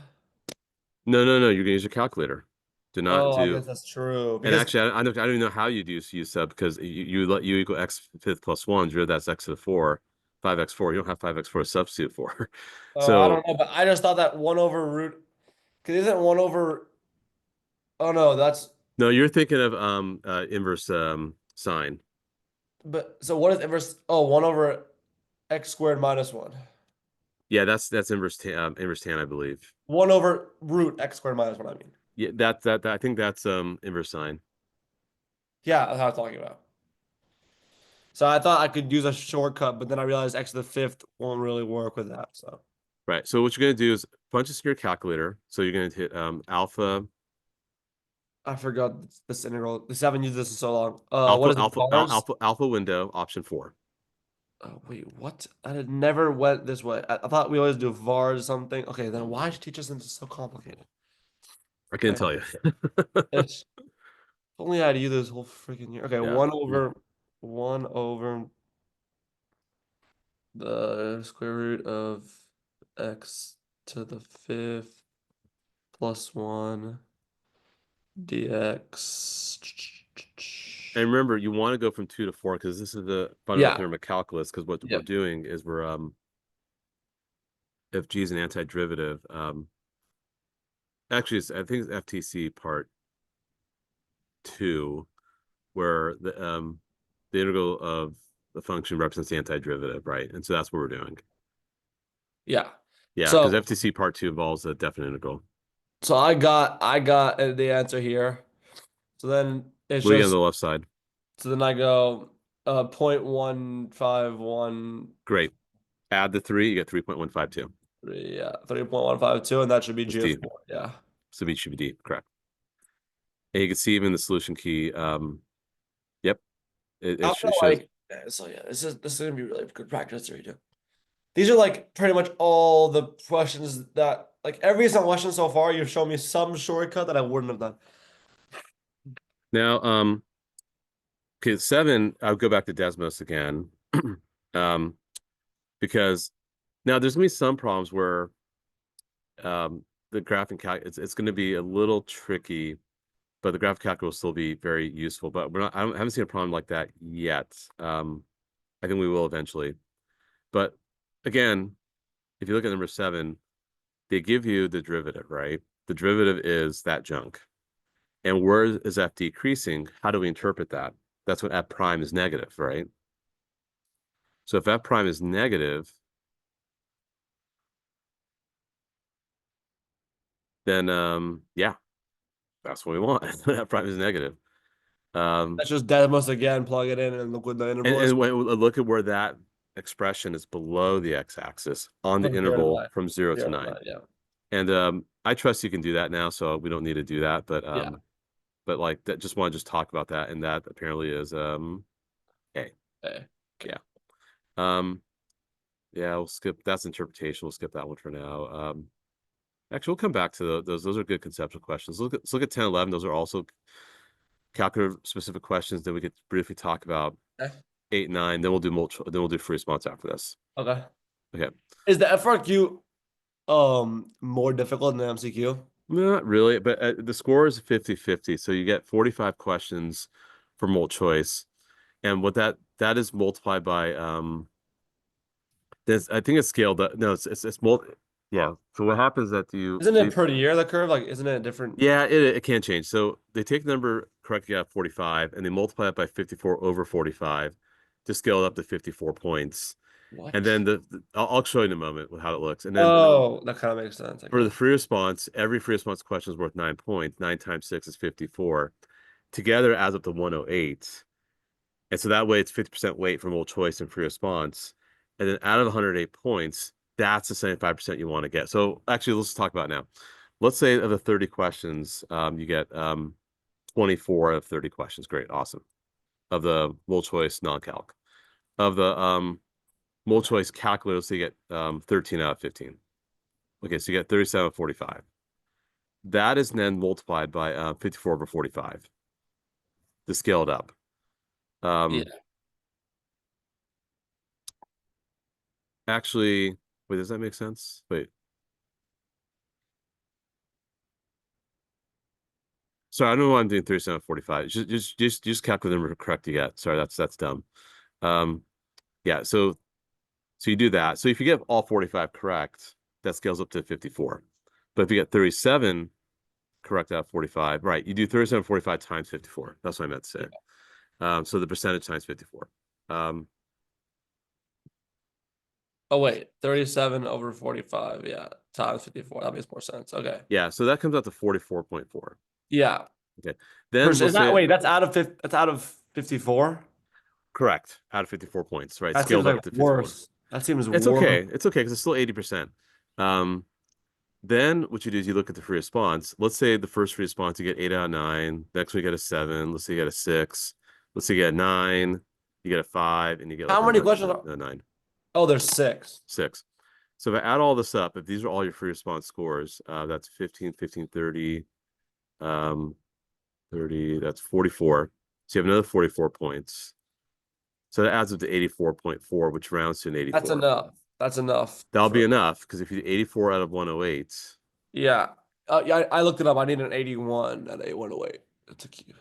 No, you're gonna use your calculator. Do not Oh, I do. guess that's true. And Because actually, I don't even know how you'd use u sub because you let u equal x fifth plus 1, that's x to the 4, 5x4. You don't have 5x4 to substitute for. I So don't know, but I just thought that 1 over root. Because isn't 1 over. Oh no, that's. no, you're thinking of inverse sine. But so what is inverse? Oh, 1 over x squared minus 1. Yeah, that's inverse tan, I believe. 1 over root x squared minus 1, I mean. Yeah, that I think that's inverse sine. Yeah, that's what I'm talking about. So I thought I could use a shortcut, but then I realized x to the fifth won't really work with that. So Right. So what you're gonna do is punch this in your calculator. So you're gonna hit alpha I forgot this integral. This haven't used this in so long. What is it? Bars? alpha window option 4. Oh, wait, what? I had never went this way. I thought we always do vars or something. Okay, then why teach us this is so complicated? I can't tell Okay. you. It's if only I had used this whole freaking year. Okay, Yeah. 1 over the square root of x to the fifth plus 1 dx. And remember, you want to go from 2 to 4 because this is the fundamental Yeah. theorem of calculus. Because what we're Yep. doing is we're if g is an antiderivative, actually I think it's FTC part 2, where the integral of the function represents the antiderivative, right? And so that's what we're doing. Yeah. Yeah, because So FTC part 2 involves a definite integral. so I got the answer here. So then it's What do you get on just the left side? so then I go 0.151. Great. Add the 3, you get 3.152. Yeah, 3.152, and that should be It's G of D. 4. Yeah. So B should be D, correct. And you can see even the solution key. Yep. It, I it, feel it shows. like so yeah, this is gonna be really good practice to redo. These are like pretty much all the questions that like every single question so far, you've shown me some shortcut that I wouldn't have done. Now, okay, 7, I'll go back to Desmos again. Because now there's gonna be some problems where the graphing calc it's gonna be a little tricky, but the graph calc will still be very useful. But I haven't seen a problem like that yet. I think we will eventually. But again, if you look at number 7, they give you the derivative, right? The derivative is that junk. And where is f decreasing? How do we interpret that? That's when f prime is negative, right? So if f prime is negative, then yeah, that's what we want. F prime is negative. That's just Desmos again, plug it in and look what the interval is. And look at where that expression is below the x-axis on the From 0 to interval 9. from 0 to 0 to 9. 9, yeah. And I trust you can do that now, so we don't need to do that. Yeah. But like that, just want to just talk about that, and that apparently is A. Okay. Yeah. Yeah, we'll skip that's interpretation. We'll skip that one for now. Actually, we'll come back to those. Those are good conceptual questions. Let's look at 10, 11. Those are also calculator specific questions that we could briefly talk about. Okay. 8, 9. Then we'll do then we'll do free response after this. Okay. Okay. Is the FRQ more difficult than the MCQ? Not really, but the score is 50-50. So you get 45 questions for multiple choice. And what that is multiplied by there's I think it's scaled up. No, it's multi yeah. So what happens that Isn't it per year the curve? Like, isn't it different? yeah, it can change. So they take the number correctly out of 45 and they multiply it by 54 over 45 to scale it up to 54 points. What? And then I'll show you in a moment how it looks. And then Oh, that kind of makes sense. for the free response, every free response question is worth 9 points. 9 times 6 is 54. Together adds up to 108. And so that way it's 50% weight for multiple choice and free response. And then out of 108 points, that's the 75% you want to get. So actually, let's talk about it now. Let's say of the 30 questions, you get 24 of 30 questions. Great, awesome. Of the multiple choice non-calc. Of the multiple choice calculator, so you get 13 out of 15. Okay, so you get 37 out of 45. That is then multiplied by 54 over 45 to scale it up. Yeah. Actually, wait, does that make sense? Wait. Sorry, I don't know why I'm doing 37, 45. Just calculate the number correct you get. Sorry, that's dumb. Yeah, so you do that. So if you get all 45 correct, that scales up to 54. But if you get 37 correct out of 45, right, you do 37, 45 times 54. That's what I meant to say. So the percentage times 54. Oh wait, 37 over 45, yeah, times 54. That makes more sense. Okay. Yeah, so that comes out to 44.4. Yeah. Then Is that wait, that's out of 54? correct, out of 54 points, right? That Scaled seems up like to 54. worse. That seems It's worse. okay. It's okay because it's still 80%. Then what you do is you look at the free response. Let's say the first free response you get 8 out of 9. Next one you get a 7. Let's say you get a 6. Let's say you get a 9. You get a 5, and you get How like many a, questions are- a 9. Oh, there's 6. 6. So if I add all this up, if these are all your free response scores, that's 15, 15, 30, 30, that's 44. So you have another 44 points. So that adds up to 84.4, which rounds to an 84. That's enough. That's enough. That'll be enough because if you do 84 out of 108, Yeah. Yeah, I looked it up. I need an 81 at a 108. It's a Q.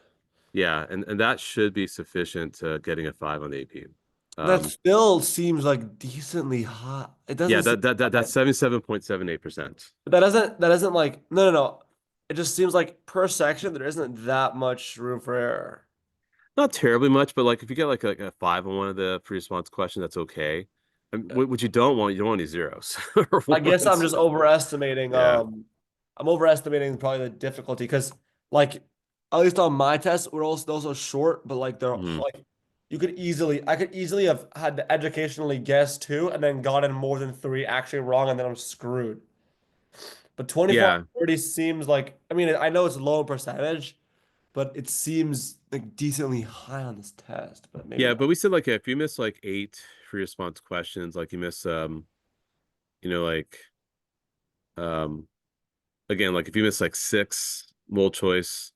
yeah, and that should be sufficient to getting a 5 on the AP. That still seems like decently high. It doesn't. Yeah, seem that's 77.78%. That doesn't like no. It just seems like per section there isn't that much room for error. Not terribly much, but like if you get like a 5 on one of the pre-response questions, that's okay. And what you don't want any zeros. or I guess I'm ones. just overestimating. Yeah. I'm overestimating probably the difficulty because, like, at least on my test, we're also short, but like they're Mhm. like, I could easily have had to educationally guess 2 and then gotten more than 3 actually wrong, and then I'm screwed. But 24 Yeah. 30 seems like, I mean, I know it's low percentage, but it seems like decently high on this test. But maybe Yeah, not. but we said like if you miss like 8 free response questions, like you miss like again, like if you miss like 6 multiple choice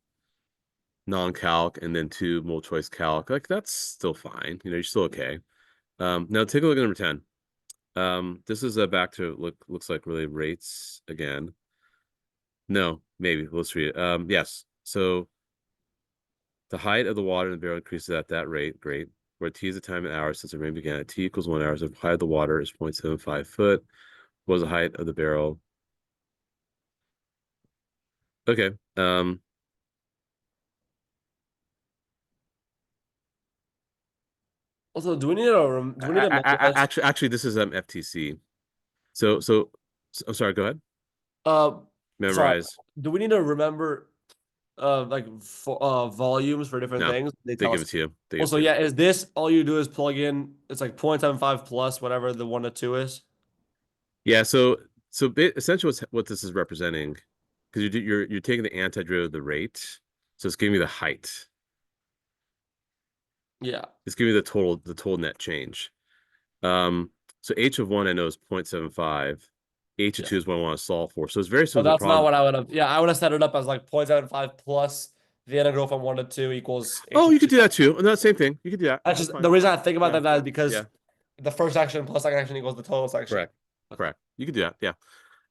non-calc and then 2 multiple choice calc, like that's still fine. You're still okay. Now take a look at number 10. This is back to looks like really rates again. No, maybe let's read it. Yes. So the height of the water in the barrel increases at that rate. Great. Where t is the time in hours since the rain began at t equals 1 hour. So the height of the water is 0.75 foot. What was the height of the barrel? Okay. Also, do we need to memorize? Actually, this is FTC. So I'm sorry. Go ahead. Sorry. Memorize. Do we need to remember like volumes for different No, things? They tell give us. it to you. They give it Also, to you. yeah, is this all you do is plug in? It's like 0.75 plus whatever the 1 to 2 is. Yeah. So essentially, what this is representing, because you're taking the antiderivative of the rate, so it's giving you the height. Yeah. It's giving you the total net change. So h of 1 I know is 0.75. H of 2 is what I want to solve for. So it's very Oh, simple. that's not what I would have. Yeah, I would have set it up as like 0.75 plus the integral from 1 to 2 equals. Oh, you could do that too. No, same thing. You could do that. That's just fine. the reason I think about Yeah. that is because Yeah. the first section plus second section equals the total section. Correct. Correct. You could do that. Yeah.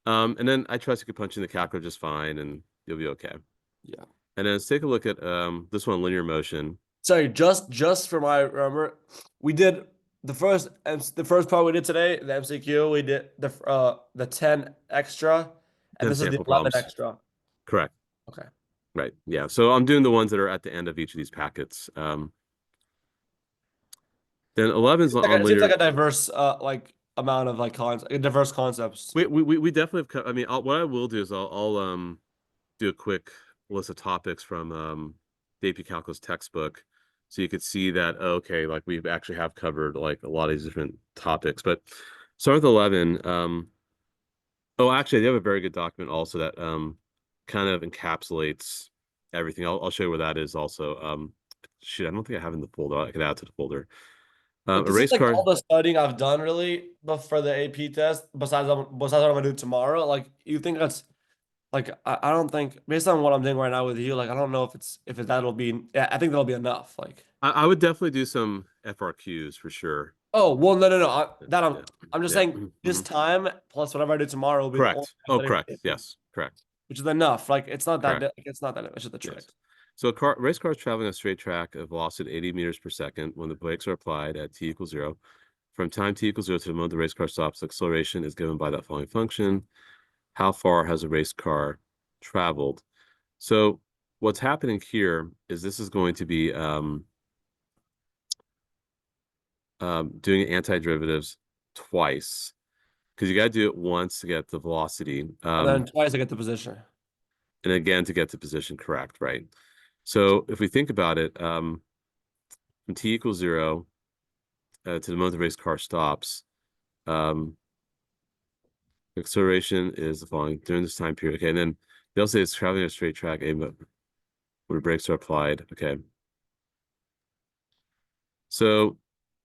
And then I trust you could punch in the calculator just fine, and you'll be okay. Yeah. And then let's take a look at this one, linear motion. Sorry, just for my remember, we did the first part we did today, the MCQ. We did the 10 extra, and 10 this is the sample 11 problems. extra. Correct. Okay. Right. Yeah. So I'm doing the ones that are at the end of each of these packets. Then 11 is on It seems linear. like a diverse like amount of like diverse concepts. We definitely have. I mean, what I will do is I'll do a quick list of topics from the AP Calculus textbook, so you could see that okay, like we actually have covered like a lot of these different topics. But start with 11. Oh, actually, they have a very good document also that kind of encapsulates everything. I'll show you where that is also. Shit, I don't think I have in the folder. I can add to the folder. But this Erase is like card. all the studying I've done really, but for the AP test, besides what I'm gonna do tomorrow. Like, you think that's like I don't think based on what I'm doing right now with you, like I don't know if that'll be. Yeah, I think that'll be enough. Like, I would definitely do some FRQs for sure. oh well, no. I'm just Yeah. saying this time plus whatever I do tomorrow will be the only Correct. Oh, studying correct. AP. Yes, correct. which is enough. Like it's not that Correct. it's not that it's just the trick. Yes. So race car is traveling on a straight track at velocity 80 meters per second when the brakes are applied at t equals 0. From time t equals 0 to the moment the race car stops, acceleration is given by that following function. How far has a race car traveled? So what's happening here is this is going to be doing antiderivatives twice, because you got to do it once to get the velocity, And then twice I get the position. and again to get the position correct, right? So if we think about it, from t equals 0 to the moment the race car stops, acceleration is the following during this time period. Okay, and then they'll say it's traveling a straight track, where the brakes are applied. Okay. So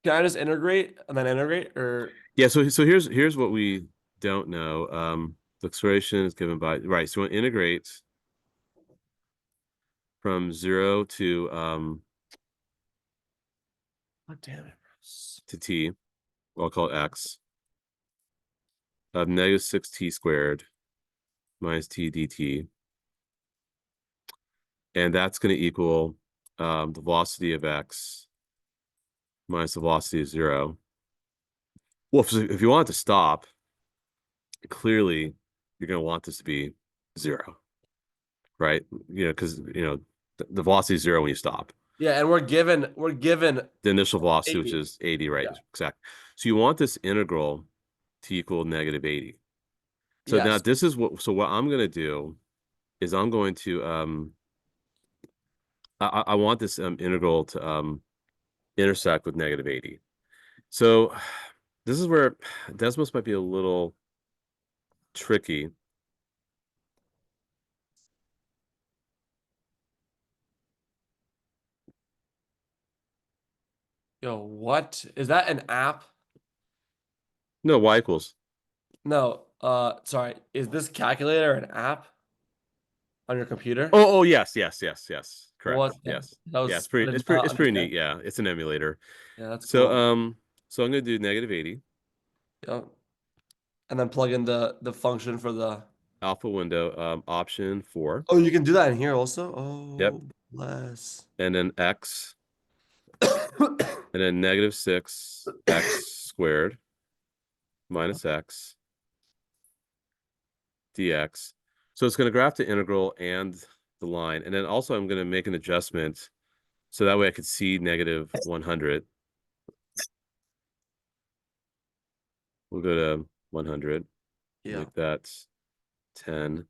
Can I just integrate and then integrate, or yeah, so here's what we don't know. The acceleration is given by right. So we integrate from 0 to oh damn it. to t, I'll call it x, of negative 6t squared minus t dt. And that's going to equal the velocity of x minus the velocity of 0. Well, if you want it to stop, clearly you're going to want this to be 0, right? Because the velocity is 0 when you stop. Yeah, and we're given The initial velocity, 80. which is 80, right? Yeah. Exactly. So you want this integral to equal negative 80. So now Yes. this is what I'm going to do is I'm going to I want this integral to intersect with negative 80. So this is where Desmos might be a little tricky. Yo, what is that, an app? No, y equals. No, sorry. Is this calculator an app on your computer? Oh, yes. Correct. What the- Yes. that was, Yeah, it's I pretty did it's pretty not it's pretty understand. neat. Yeah, it's an emulator. Yeah, that's So cool. so I'm gonna do negative 80 Yep. And then plug in the function for the. alpha window option 4. Oh, you can do that in here also. Yep. Oh, bless. And then x, and then negative 6 x squared minus x dx. So it's going to graph the integral and the line. And then also I'm going to make an adjustment so that way I could see negative 100. We'll go to 100. Yeah. Make that 10.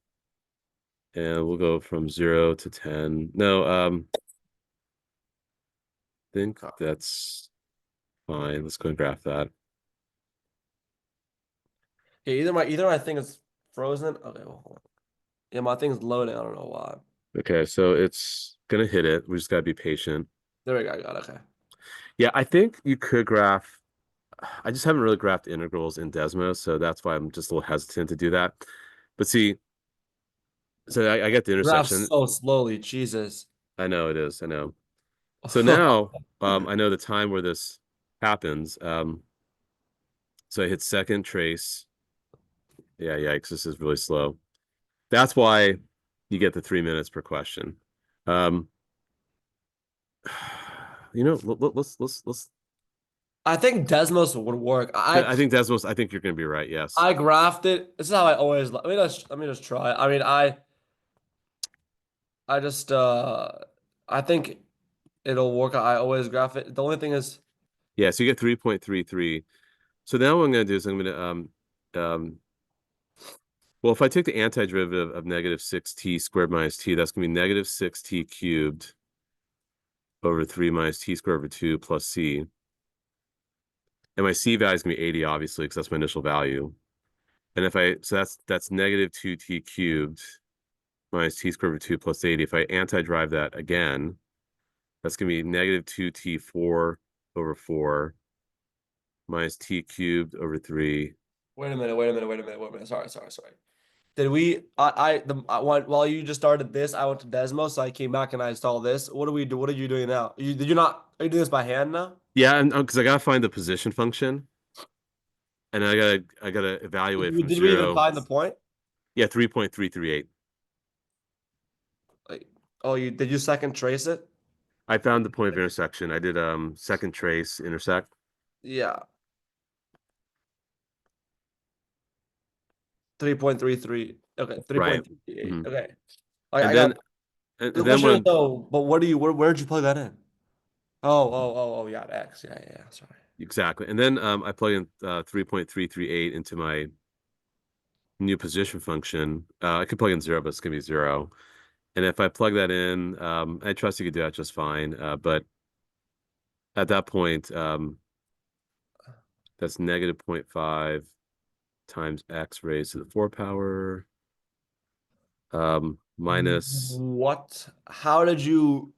And we'll go from 0 to 10. No, I think that's fine. Let's go and graph that. Yeah, either my thing is frozen. Okay, well, hold on. Yeah, my thing's loading. I don't know why. Okay, so it's gonna hit it. We just gotta be patient. There we go. I got it. Okay. Yeah, I think you could graph. I just haven't really graphed integrals in Desmos, so that's why I'm just a little hesitant to do that. But see, so I get the Graph intersection. so slowly. Jesus. I know it is. I know. So now I know the time where this happens. So I hit second trace. Yeah, yikes, this is really slow. That's why you get the 3 minutes per question. Let's I think Desmos would work. I think Desmos, I think you're gonna be right, yes. I graphed it. This is how I always. Let me just try. I mean, I just I think it'll work. I always graph it. The only thing is, Yeah, so you get 3.33. So now what I'm gonna do is I'm gonna well, if I take the antiderivative of negative 6t squared minus t, that's gonna be negative 6t cubed over 3 minus t squared over 2 plus c. And my c value is gonna be 80, obviously, because that's my initial value. And so that's negative 2t cubed minus t squared over 2 plus 80. If I antiderive that again, that's gonna be negative 2t4 over 4 minus t cubed over 3. wait a minute. Sorry. Did we? While you just started this, I went to Desmos, so I came back and I installed this. What do we do? What are you doing now? Did you not? Are you doing this by hand now? Yeah, and because I gotta find the position function, and I gotta evaluate from Did we even 0. find the point? Yeah, 3.338. Oh, did you second trace it? I found the point of intersection. I did second trace intersect. Yeah. 3.33. Okay, Right. 3.38. Mhm. Okay. And I then got and the then question is when though, but where did you plug that in? Oh, yeah, X. Yeah, sorry. exactly. And then I plug in 3.338 into my new position function. I could plug in 0, but it's gonna be 0. And if I plug that in, I trust you could do that just fine. But at that point, that's negative 0.5 times x raised to the 4 power, minus, What? How did you?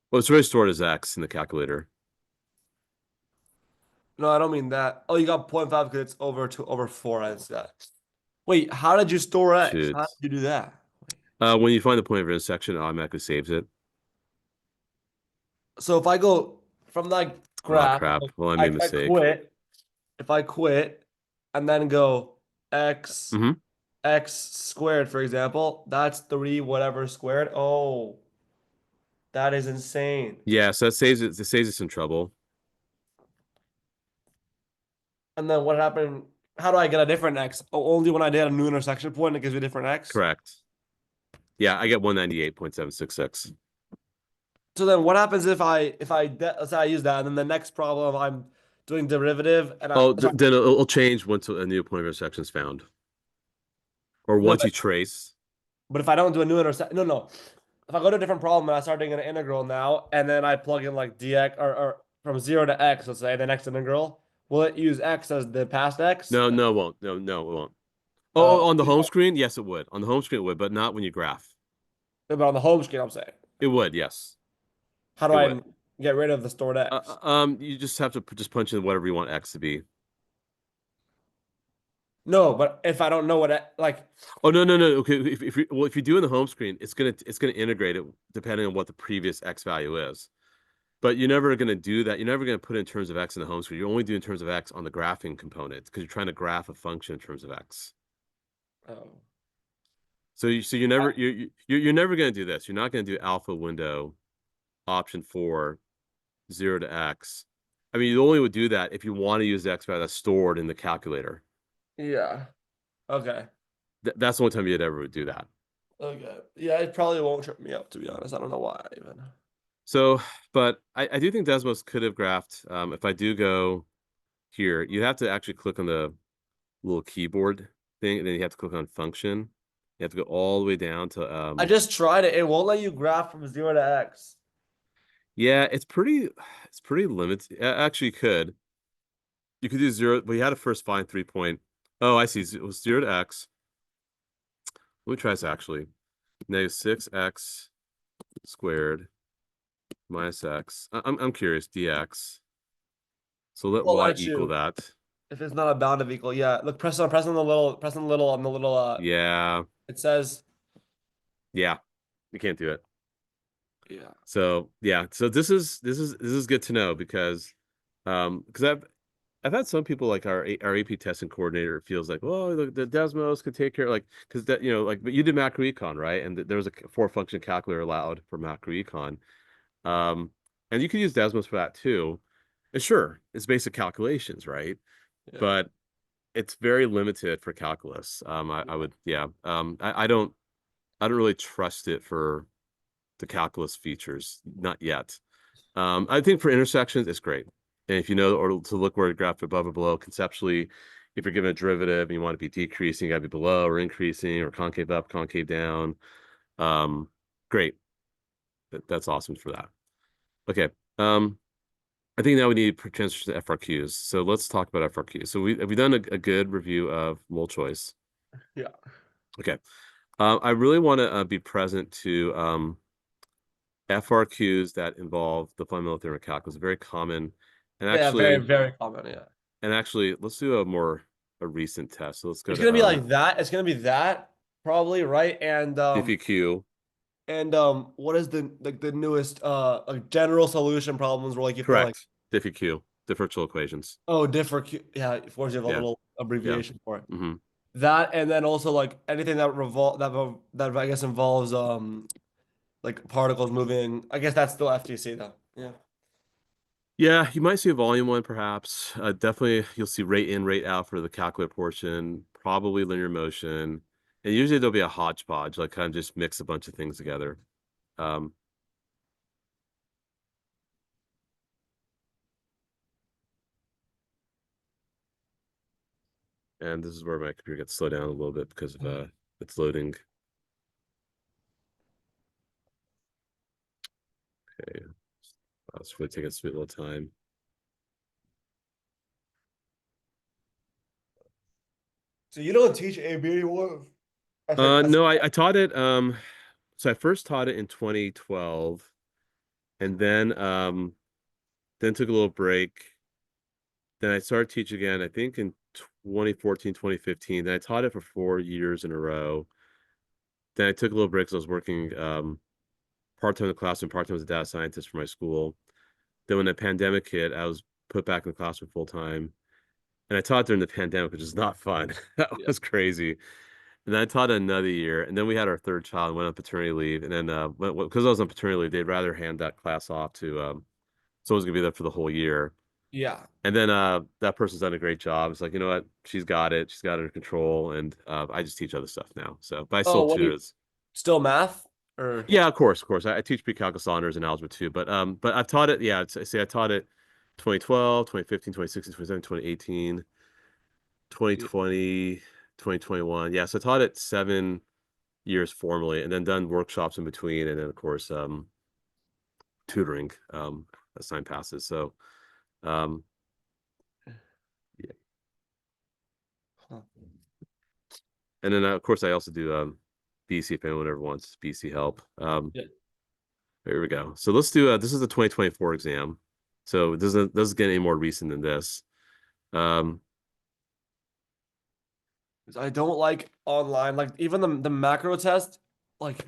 well, it's already stored as x in the calculator. No, I don't mean that. Oh, you got 0.5 because it's over 4 instead. Wait, how did you store X? Should How did you do that? when you find the point of intersection, it automatically saves it. So if I go from that Oh graph, crap. like, Well, I made a I mistake. quit. If I quit and then go X Hmm. X squared, for example, that's 3 whatever squared. Oh, that is insane. Yeah, so it saves us some trouble. And then what happened? How do I get a different X? Oh, only when I did a new intersection point, it gives me a different X. Correct. Yeah, I get 198.766. So then what happens let's say I use that and then the next problem I'm doing derivative and Oh, sorry, then it'll change once a new point of intersection is found. Or no, once you trace. but if I don't do a new intersection, no. If I go to a different problem and I start doing an integral now and then I plug in like dx or from 0 to x, let's say the next integral, will it use x as the past x? No, it won't. No, it won't. Oh, On the home screen, yes, it would. On the home screen, it would, but not when you graph. but on the home screen, I'm saying, It would, yes, how do it I would. get rid of the stored x? You just have to just punch in whatever you want x to be. No, but if I don't know like, Oh no. Okay, if you do in the home screen, it's gonna integrate it depending on what the previous x value is. But you're never gonna do that. You're never gonna put it in terms of x in the home screen. You only do in terms of x on the graphing component because you're trying to graph a function in terms of x. oh, You're never you're never gonna do this. You're not gonna do alpha window option 4 0 to x. I mean, you only would do that if you want to use the x value that's stored in the calculator. yeah, okay. That's the only time you'd ever would do that. Okay. Yeah, it probably won't trip me up, to be honest. I don't know why even. So, but I do think Desmos could have graphed. If I do go here, you have to actually click on the little keyboard thing, and then you have to click on function. You have to go all the way down to I just tried it. It won't let you graph from 0 to x. yeah, it's pretty limited. Actually, you could do 0, but you had to first find 3 point. Oh, I see. It was 0 to x. Let me try this actually. Negative 6x squared minus x. I'm curious, dx. So let Well, y let equal you. that. If it's not a bound of equal, yeah. Look, press on the little Yeah, it says yeah, you can't do it. yeah. So yeah, so this is good to know because I've had some people like our AP testing coordinator feels like, well, the Desmos could take care like because that like but you did macroecon, right? And there was a 4 function calculator allowed for macroecon. Um, and you could use Desmos for that too. And sure, it's basic calculations, right? Yeah. But it's very limited for calculus. I would, yeah. I don't really trust it for the calculus features, not yet. I think for intersections, it's great. And if you know or to look where the graph above or below, conceptually, if you're given a derivative and you want to be decreasing, you got to be below or increasing or concave up, concave down. Great. That's awesome for that. Okay. I think now we need to transition to FRQs. So let's talk about FRQs. So we've done a good review of mul choice. Yeah. Okay. I really want to be present to FRQs that involve the fundamental theorem of calculus. Very common, and Yeah, very, actually, very common. Yeah. let's do a recent test. So let's go It's to gonna be like that. It's gonna be that probably, right? DFQ. And what is the newest like general solution problems where like you have to like Correct. DFQ. Differential equations. oh differ yeah, of course you have a Yeah. little Yeah. abbreviation for it. Hmm. That and then also like anything that I guess involves like particles moving. I guess that's still FTC though. Yeah. Yeah, you might see a volume one perhaps. Definitely you'll see rate in, rate out for the calculate portion, probably linear motion. And usually there'll be a hodgepodge, like kind of just mix a bunch of things together. Um, and this is where my computer gets slowed down a little bit because of it's loading. Okay. It's really taking a sweet little time. So you don't teach AB anymore? I think No, I taught it. So I first taught it in 2012, and then took a little break. Then I started teaching again, I think in 2014, 2015. Then I taught it for 4 years in a row. Then I took a little break because I was working part-time in the classroom, part-time as a data scientist for my school. Then when the pandemic hit, I was put back in the classroom full time. And I taught during the pandemic, which is not fun. That Yeah. was crazy. And then I taught another year, and then we had our third child, went on paternity leave, and then because I was on paternity leave, they'd rather hand that class off to someone's gonna be there for the whole year. Yeah. And then that person's done a great job. It's like, you know what, she's got it under control, and I just teach other stuff now. So, but I Oh, still what do tutor. you still math or Yeah, of course, of course. I teach pre-calculus honors and algebra too, but I've taught it. Yeah, say I taught it 2012, 2015, 2016, 2017, 2018, Yeah. 2020, 2021. Yeah, so I taught it 7 years formally, and then done workshops in between, and then of course tutoring assigned passes. So um yeah. Huh. And then of course I also do BC if anyone ever wants BC help. Yeah. There we go. So let's do this is the 2024 exam. So it doesn't get any more recent than this. Um 'Cause I don't like online, like even the macro test, like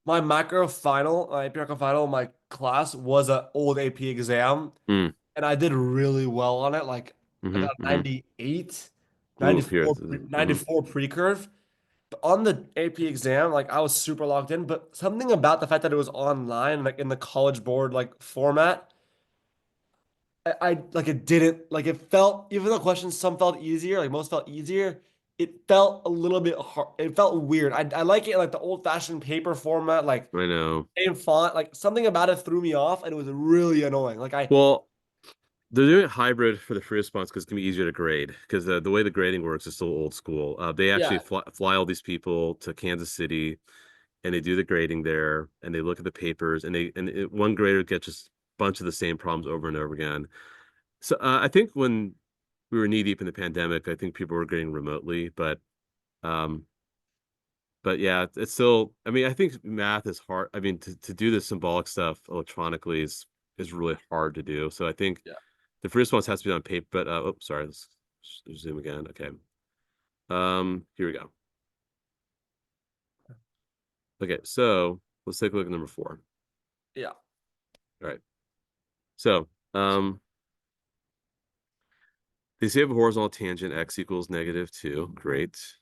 my macro final, my AP macro final, my class was an old AP exam, mm, and I did really well on it. Like I got mm-hmm. 98, Ooh, here 94, 94 pre-curve. But on the AP exam, like I was super locked in, but something about the fact that it was online, like in the College Board like format, I like it didn't like it felt even though questions some felt easier, like most felt easier, it felt a little bit hard. It felt weird. I like it like the old-fashioned paper format, like I know. same font, like something about it threw me off and it was really annoying. Like I Well, they're doing it hybrid for the free response because it's gonna be easier to grade. Because the way the grading works is still old school. They actually yeah, fly all these people to Kansas City, and they do the grading there, and they look at the papers, and one grader gets just a bunch of the same problems over and over again. So I think when we were knee deep in the pandemic, I think people were grading remotely, um, but yeah, it's still. I mean, I think math is hard. I mean, to do the symbolic stuff electronically is really hard to do. So I think yeah. the first one has to be on paper. But oh, sorry, let's zoom again. Okay, here we go. Okay, so let's take a look at number 4. Yeah. All right. So they say you have a horizontal tangent x equals -2. Great.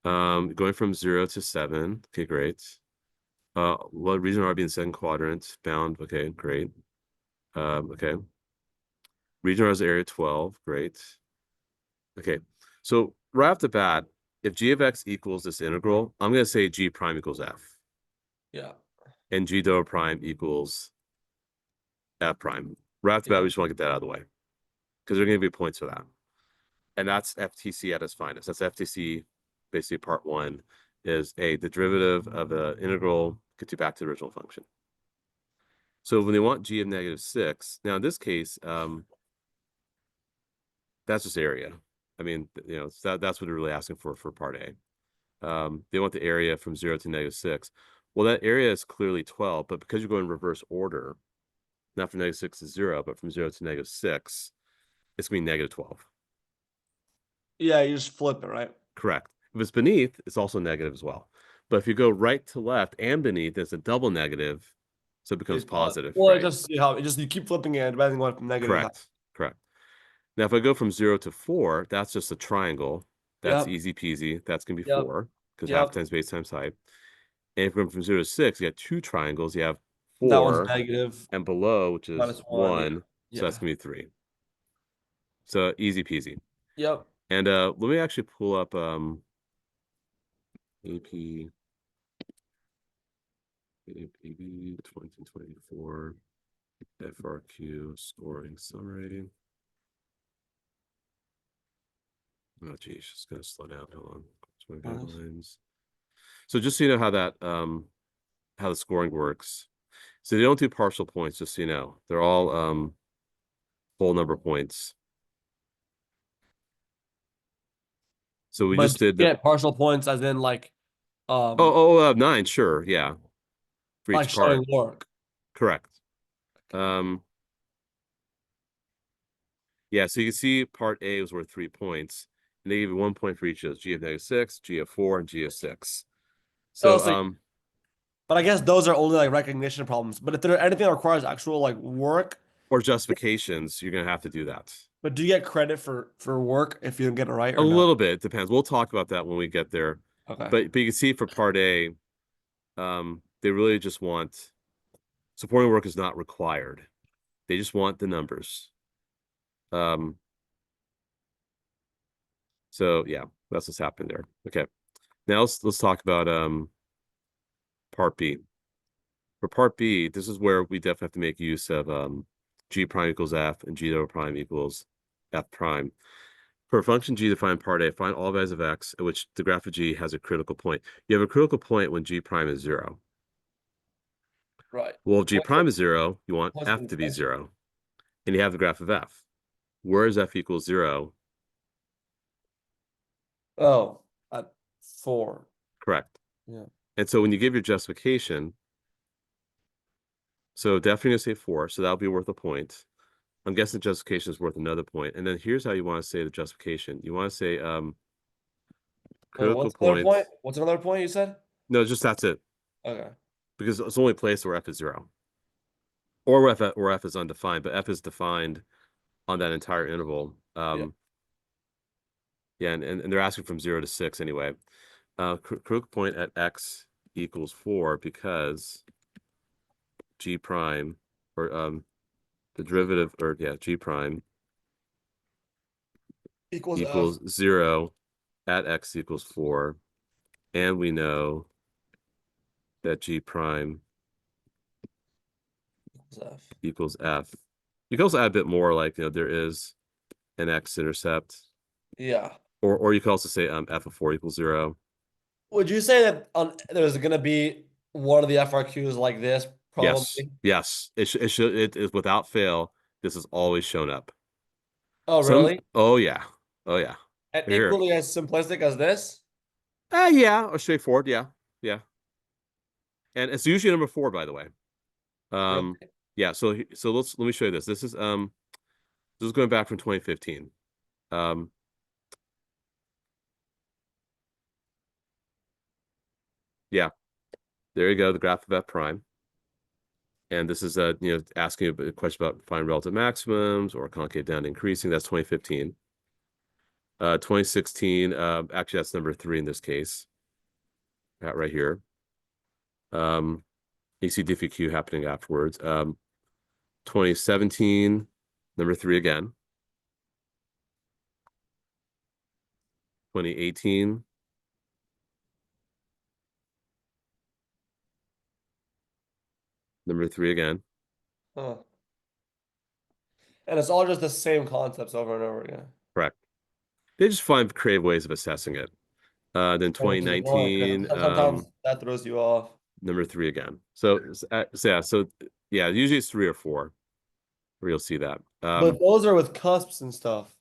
Going from 0 to 7. Okay, great. What region are we in the second quadrant? Bound. Okay, great. Okay. Region R is area 12. Great. Okay. So right off the bat, if g of x equals this integral, I'm going to say g prime equals f, Yeah. and g dou prime equals f prime. Right off the bat, we just want to get that out of the way because there are going to be points for that. And that's FTC at its finest. That's FTC, basically part 1 is the derivative of the integral gets you back to the original function. So when they want g of -6, now in this case, that's just area. I mean, that's what they're really asking for part A. They want the area from 0 to -6. Well, that area is clearly 12, but because you're going reverse order, not from -6 to 0, but from 0 to -6, it's going to be -12. Yeah, you just flip it, right? Correct. If it's beneath, it's also negative as well. But if you go right to left and beneath, it's a double negative, so it becomes It's positive. positive, Well, right? just see how it just you keep flipping it depending on what negative. Correct. Correct. Now, if I go from 0 to 4, that's just a triangle. That's Yep. easy peasy. That's going to be Yep. 4 because Yep. half times base times height. And if you go from 0 to 6, you have 2 triangles. You have That one's 4 negative. and below, which is -1, yeah. 1. So that's Yeah. going to be 3. So easy peasy. Yep. And let me actually pull up AP 2024 FRQ scoring summary. Oh geez, it's gonna slow down. Hold on. Nice. Guidelines. So just so you know how that how the scoring works. So they don't do partial points, just so you know. They're all whole number points. So we But just did the get partial points as in like 9, sure, yeah. For like each part. showing work. Correct. Yeah, so you can see part A was worth 3 points. And they give you 1 point for each of those, G of -6, G of 4, and G of 6. So So, but I guess those are only like recognition problems. But if there anything that requires actual like work, or justifications, you're gonna have to do that. but do you get credit for work if you don't get it right A or no? little bit, depends. We'll talk about that when we get there. Okay. But you can see for part A, they really just want supporting work is not required. They just want the numbers. So yeah, that's what's happened there. Okay. Now let's talk about part B. For part B, this is where we definitely have to make use of G prime equals F and G double prime equals F prime. For a function G defined part A, find all values of X at which the graph of G has a critical point. You have a critical point when G prime is 0. Right. Well, if G prime is 0, you want What's F the to be intention? 0. And you have the graph of F. Where is F equals 0? Oh, at 4. Correct. Yeah. And so when you give your justification, so definitely gonna say 4, so that'll be worth a point. I'm guessing justification is worth another point. And then here's how you want to say the justification. You want to say Wait, critical what's another point. point? What's another point you said? No, just that's it. Okay. Because it's the only place where F is 0. Or where F is undefined, but F is defined on that entire interval. Yeah, and they're asking from 0 to 6 anyway. Critical point at X equals 4 because G prime, or the derivative, or yeah, G prime equals 0 at X equals 4. And we know that G prime F. equals F. You can also add a bit more, like, there is an X intercept. Yeah. Or you can also say F of 4 equals 0. Would you say that there's gonna be one of the FRQs like this? Probably. Yes. It is without fail. This is always shown up. Oh, really? Oh yeah. Oh yeah. And Here. equally as simplistic as this? Yeah, or straightforward. Yeah. Yeah. And it's usually number 4, by the way. Really? Yeah, so let me show you this. This is going back from 2015. Yeah. There you go, the graph of F prime. And this is asking a question about find relative maximums or concave down increasing. That's 2015. 2016, actually that's number 3 in this case. Right here. You see diffie Q happening afterwards. 2017, number 3 again. 2018. Number 3 again. Huh. And it's all just the same concepts over and over again. Correct. They just find creative ways of assessing it. Then 2019, sometimes that throws you off. number 3 again. So yeah, usually it's 3 or 4 where you'll see that. But those are with cusps and stuff.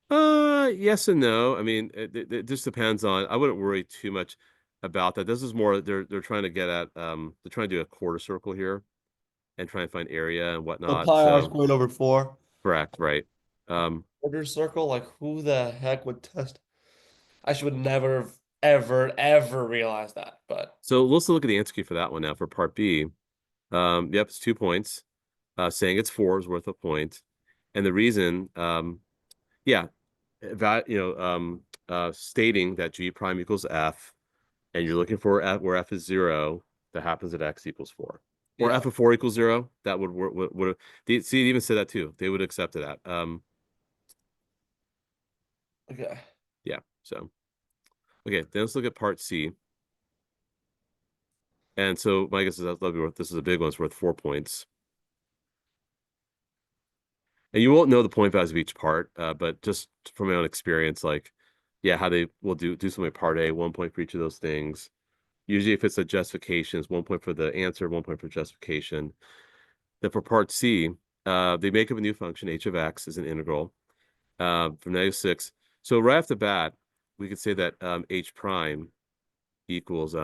Yes and no. I mean, it just depends on. I wouldn't worry too much about that. This is more they're trying to get at. They're trying to do a quarter circle here, and try and find area and whatnot. Pi r So squared over 4. correct, right? Quarter circle, like who the heck would test? I should never have ever realized that. But So let's look at the answer key for that one now for part B. Yep, it's 2 points. Saying it's 4 is worth a point, and the reason yeah, that stating that G prime equals F, and you're looking for F where F is 0, that happens at X equals 4. Or Yeah. F of 4 equals 0, that would see, it even said that too. They would accept that. Okay. Yeah, so okay, then let's look at part C. And so my guess is this is a big one, it's worth 4 points. And you won't know the point values of each part, but just from my own experience, like, yeah, how they will do something like part A, 1 point for each of those things. Usually if it's a justification, it's 1 point for the answer, 1 point for justification. Then for part C, they make up a new function, h of x is an integral from -6. So right off the bat, we could say that h prime equals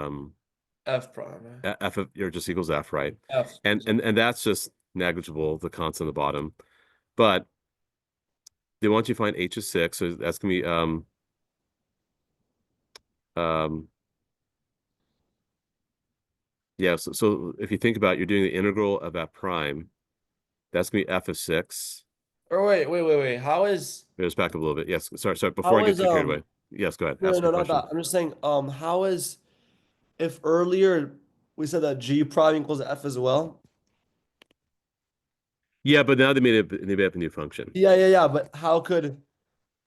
F prime. f of, or just equals f, right? F. And that's just negligible, the constant on the bottom. But they want you to find h of 6, so that's gonna be yeah, so if you think about it, you're doing the integral of f prime, that's gonna be f of 6. Or wait. How is Just back up a little bit. Yes, sorry. Before I get too carried away. Yes, go ahead. no, Ask no, your not question. that. I'm just saying, how is if earlier we said that G prime equals F as well? Yeah, but now they made up a new function. Yeah. But how could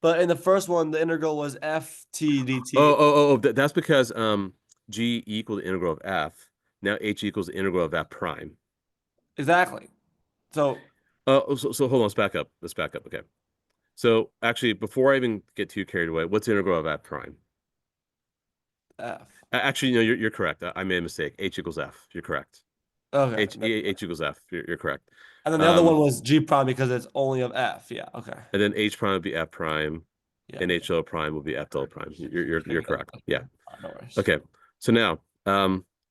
but in the first one the integral was F T dt. That's because g equals the integral of f. Now h equals the integral of f prime. Exactly. So So hold on, let's back up. Let's back up. Okay. So actually, before I even get too carried away, what's the integral of f prime? F. Actually, no, you're correct. I made a mistake. H equals f. You're correct. Okay. H equals f. You're correct. And then the other one was G prime because it's only of F. Yeah, okay. And then h prime would be f prime, Yeah. and h double prime will be f double prime. You're correct. Yeah. No worries. Okay. So now,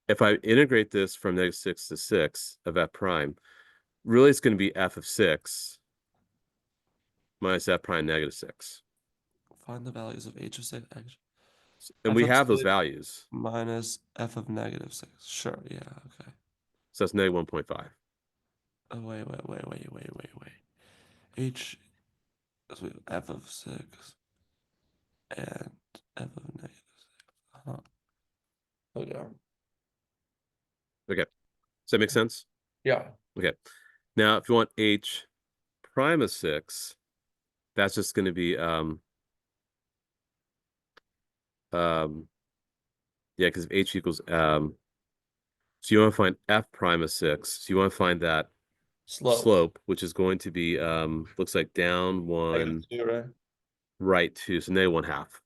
if I integrate this from -6 to 6 of f prime, really it's going to be f of 6 minus f prime -6. Find the values of H of 6. And F we of have those 6 values. minus F of -6. Sure, yeah, okay. So that's -1.5. Oh, wait. H so F of 6 and F of -6. Huh. Okay. Okay. Does that make sense? Yeah. Okay. Now, if you want h prime of 6, that's just going to be yeah, because h equals so you want to find f prime of 6. So you want to find that slope, which is going to be looks like down 1, -2, right? right 2, so -1/2.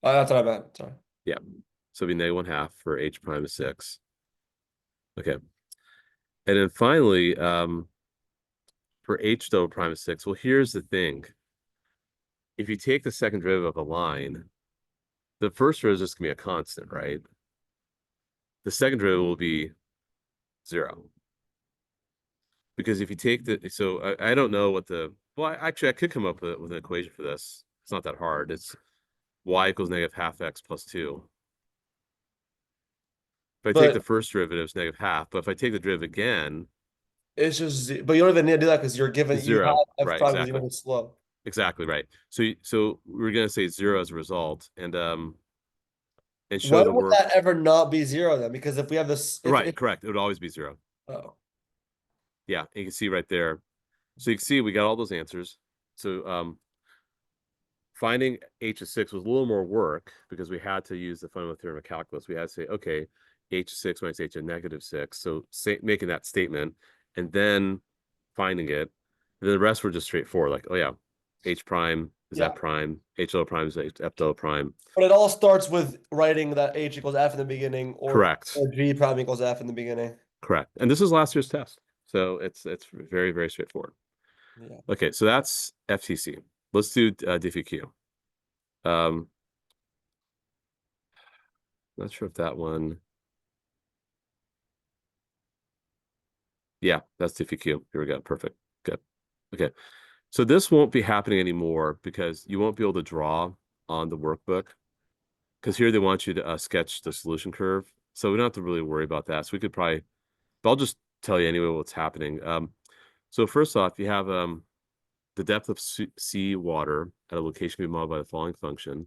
Oh, that's what I meant. Sorry. Yeah. So it'd be -1/2 for h prime of 6. Okay. And then finally, for h double prime of 6, well, here's the thing. If you take the second derivative of a line, the first derivative is just gonna be a constant, right? The second derivative will be 0. Because if you take so I don't know what well, actually I could come up with an equation for this. It's not that hard. It's y equals -half x plus 2. If I take the first derivative, it's -half. But if I take the derivative again, it's just, but you don't even need to do that because you're given it's you have 0. F Right, prime because you exactly. know it's slow. Exactly right. So we're gonna say 0 as a result, and show When the would work. that ever not be 0 then? Because if we have this, Right, correct. It would always be 0. oh, Yeah, you can see right there. So you can see we got all those answers. So finding h of 6 was a little more work because we had to use the fundamental theorem of calculus. We had to say, okay, h of 6 minus h of -6. So making that statement and then finding it. And then the rest were just straightforward, like, oh yeah, h prime is Yeah. f prime, h double prime is f double prime. but it all starts with writing that H equals F in the beginning, Correct. or G prime equals F in the beginning. Correct. And this is last year's test. So it's very, very straightforward. Yeah. Okay, so that's FTC. Let's do DFQ. Not sure if that one. Yeah, that's DFQ. Here we go. Perfect. Good. Okay. So this won't be happening anymore because you won't be able to draw on the workbook because here they want you to sketch the solution curve. So we don't have to really worry about that. So we could probably, but I'll just tell you anyway what's happening. So first off, you have the depth of sea water at a location to be modeled by the following function.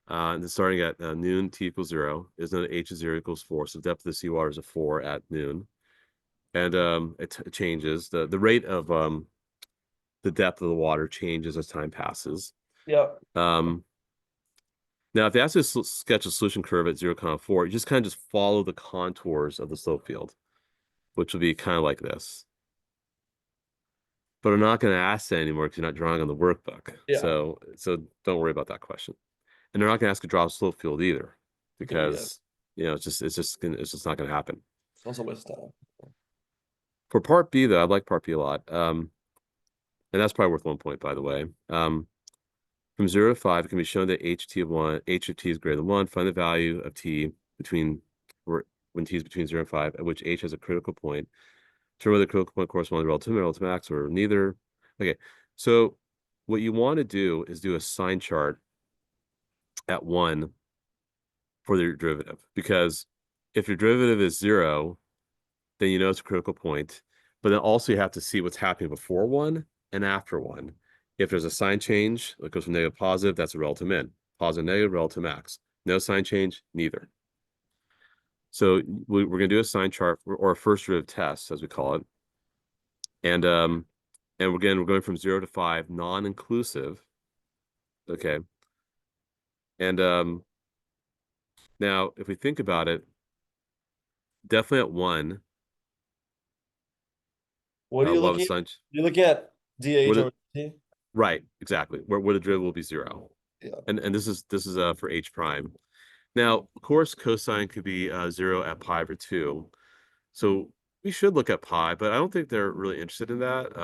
And then starting at noon, t equals 0 is known that h is 0 equals 4. So the depth of the seawater is a 4 at noon. And it changes. The rate of the depth of the water changes as time passes. Yep. Now, if you ask you to sketch a solution curve at 0,4, you just kind of just follow the contours of the slope field, which will be kind of like this. But I'm not going to ask that anymore because you're not drawing on the workbook. Yeah. So don't worry about that question. And they're not going to ask you to draw a slope field either, because it's just not going to happen. It's also a waste of time. For part B, though, I like part B a lot. And that's probably worth 1 point, by the way. From 0 to 5, it can be shown that h of t is greater than 1. Find the value of t when t is between 0 and 5, at which h has a critical point. Determine whether the critical point corresponds to relative max or neither. Okay, so what you want to do is do a sign chart at 1 for your derivative, because if your derivative is 0, then you know it's a critical point. But then also you have to see what's happening before 1 and after 1. If there's a sign change that goes from negative to positive, that's a relative min. Positive, negative, relative max. No sign change, neither. So we're going to do a sign chart or a first derivative test, as we call it. And again, we're going from 0 to 5, non-inclusive. Okay. And now, if we think about it, definitely at 1. What are you looking at? You're looking at DH over T? Right, exactly. Where the derivative will be 0. Yeah. And this is for h prime. Now, of course, cosine could be 0 at pi over 2. So we should look at pi, but I don't think they're really interested in that.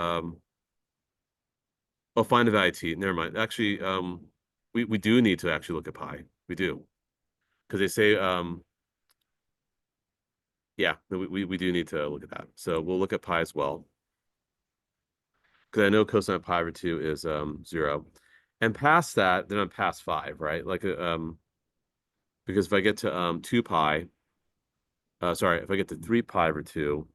Oh, find the value t. Never mind. Actually, we do need to actually look at pi. We do. Because they say, yeah, we do need to look at that. So we'll look at pi as well. Because I know cosine of pi over 2 is 0. And past that, then I'm past 5, right? Like, because if I get to 2 pi, sorry, if I get to 3 pi over 2,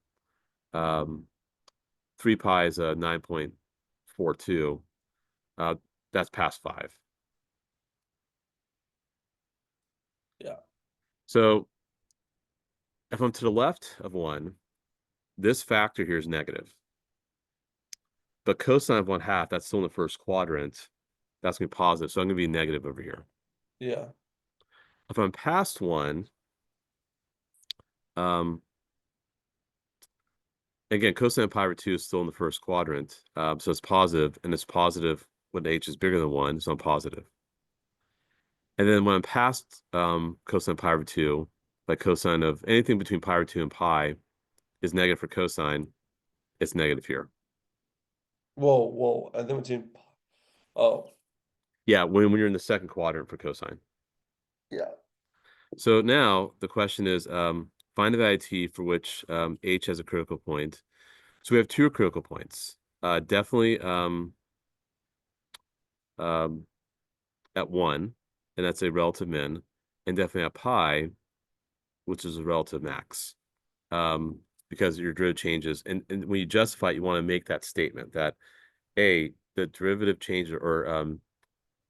3 pi is 9.42. That's past 5. Yeah. So if I'm to the left of 1, this factor here is negative. But cosine of 1/2, that's still in the first quadrant. That's going to be positive. So I'm going to be negative over here. Yeah. If I'm past 1, again, cosine of pi over 2 is still in the first quadrant. So it's positive, and it's positive when h is bigger than 1, so I'm positive. And then when I'm past cosine of pi over 2, like cosine of anything between pi over 2 and pi is negative for cosine, it's negative here. Whoa. And then between, oh. Yeah, when you're in the second quadrant for cosine. Yeah. So now the question is, find the value t for which h has a critical point. So we have 2 critical points. Definitely at 1, and that's a relative min, and definitely at pi, which is a relative max. Because your derivative changes. And when you justify it, you want to make that statement that the derivative change or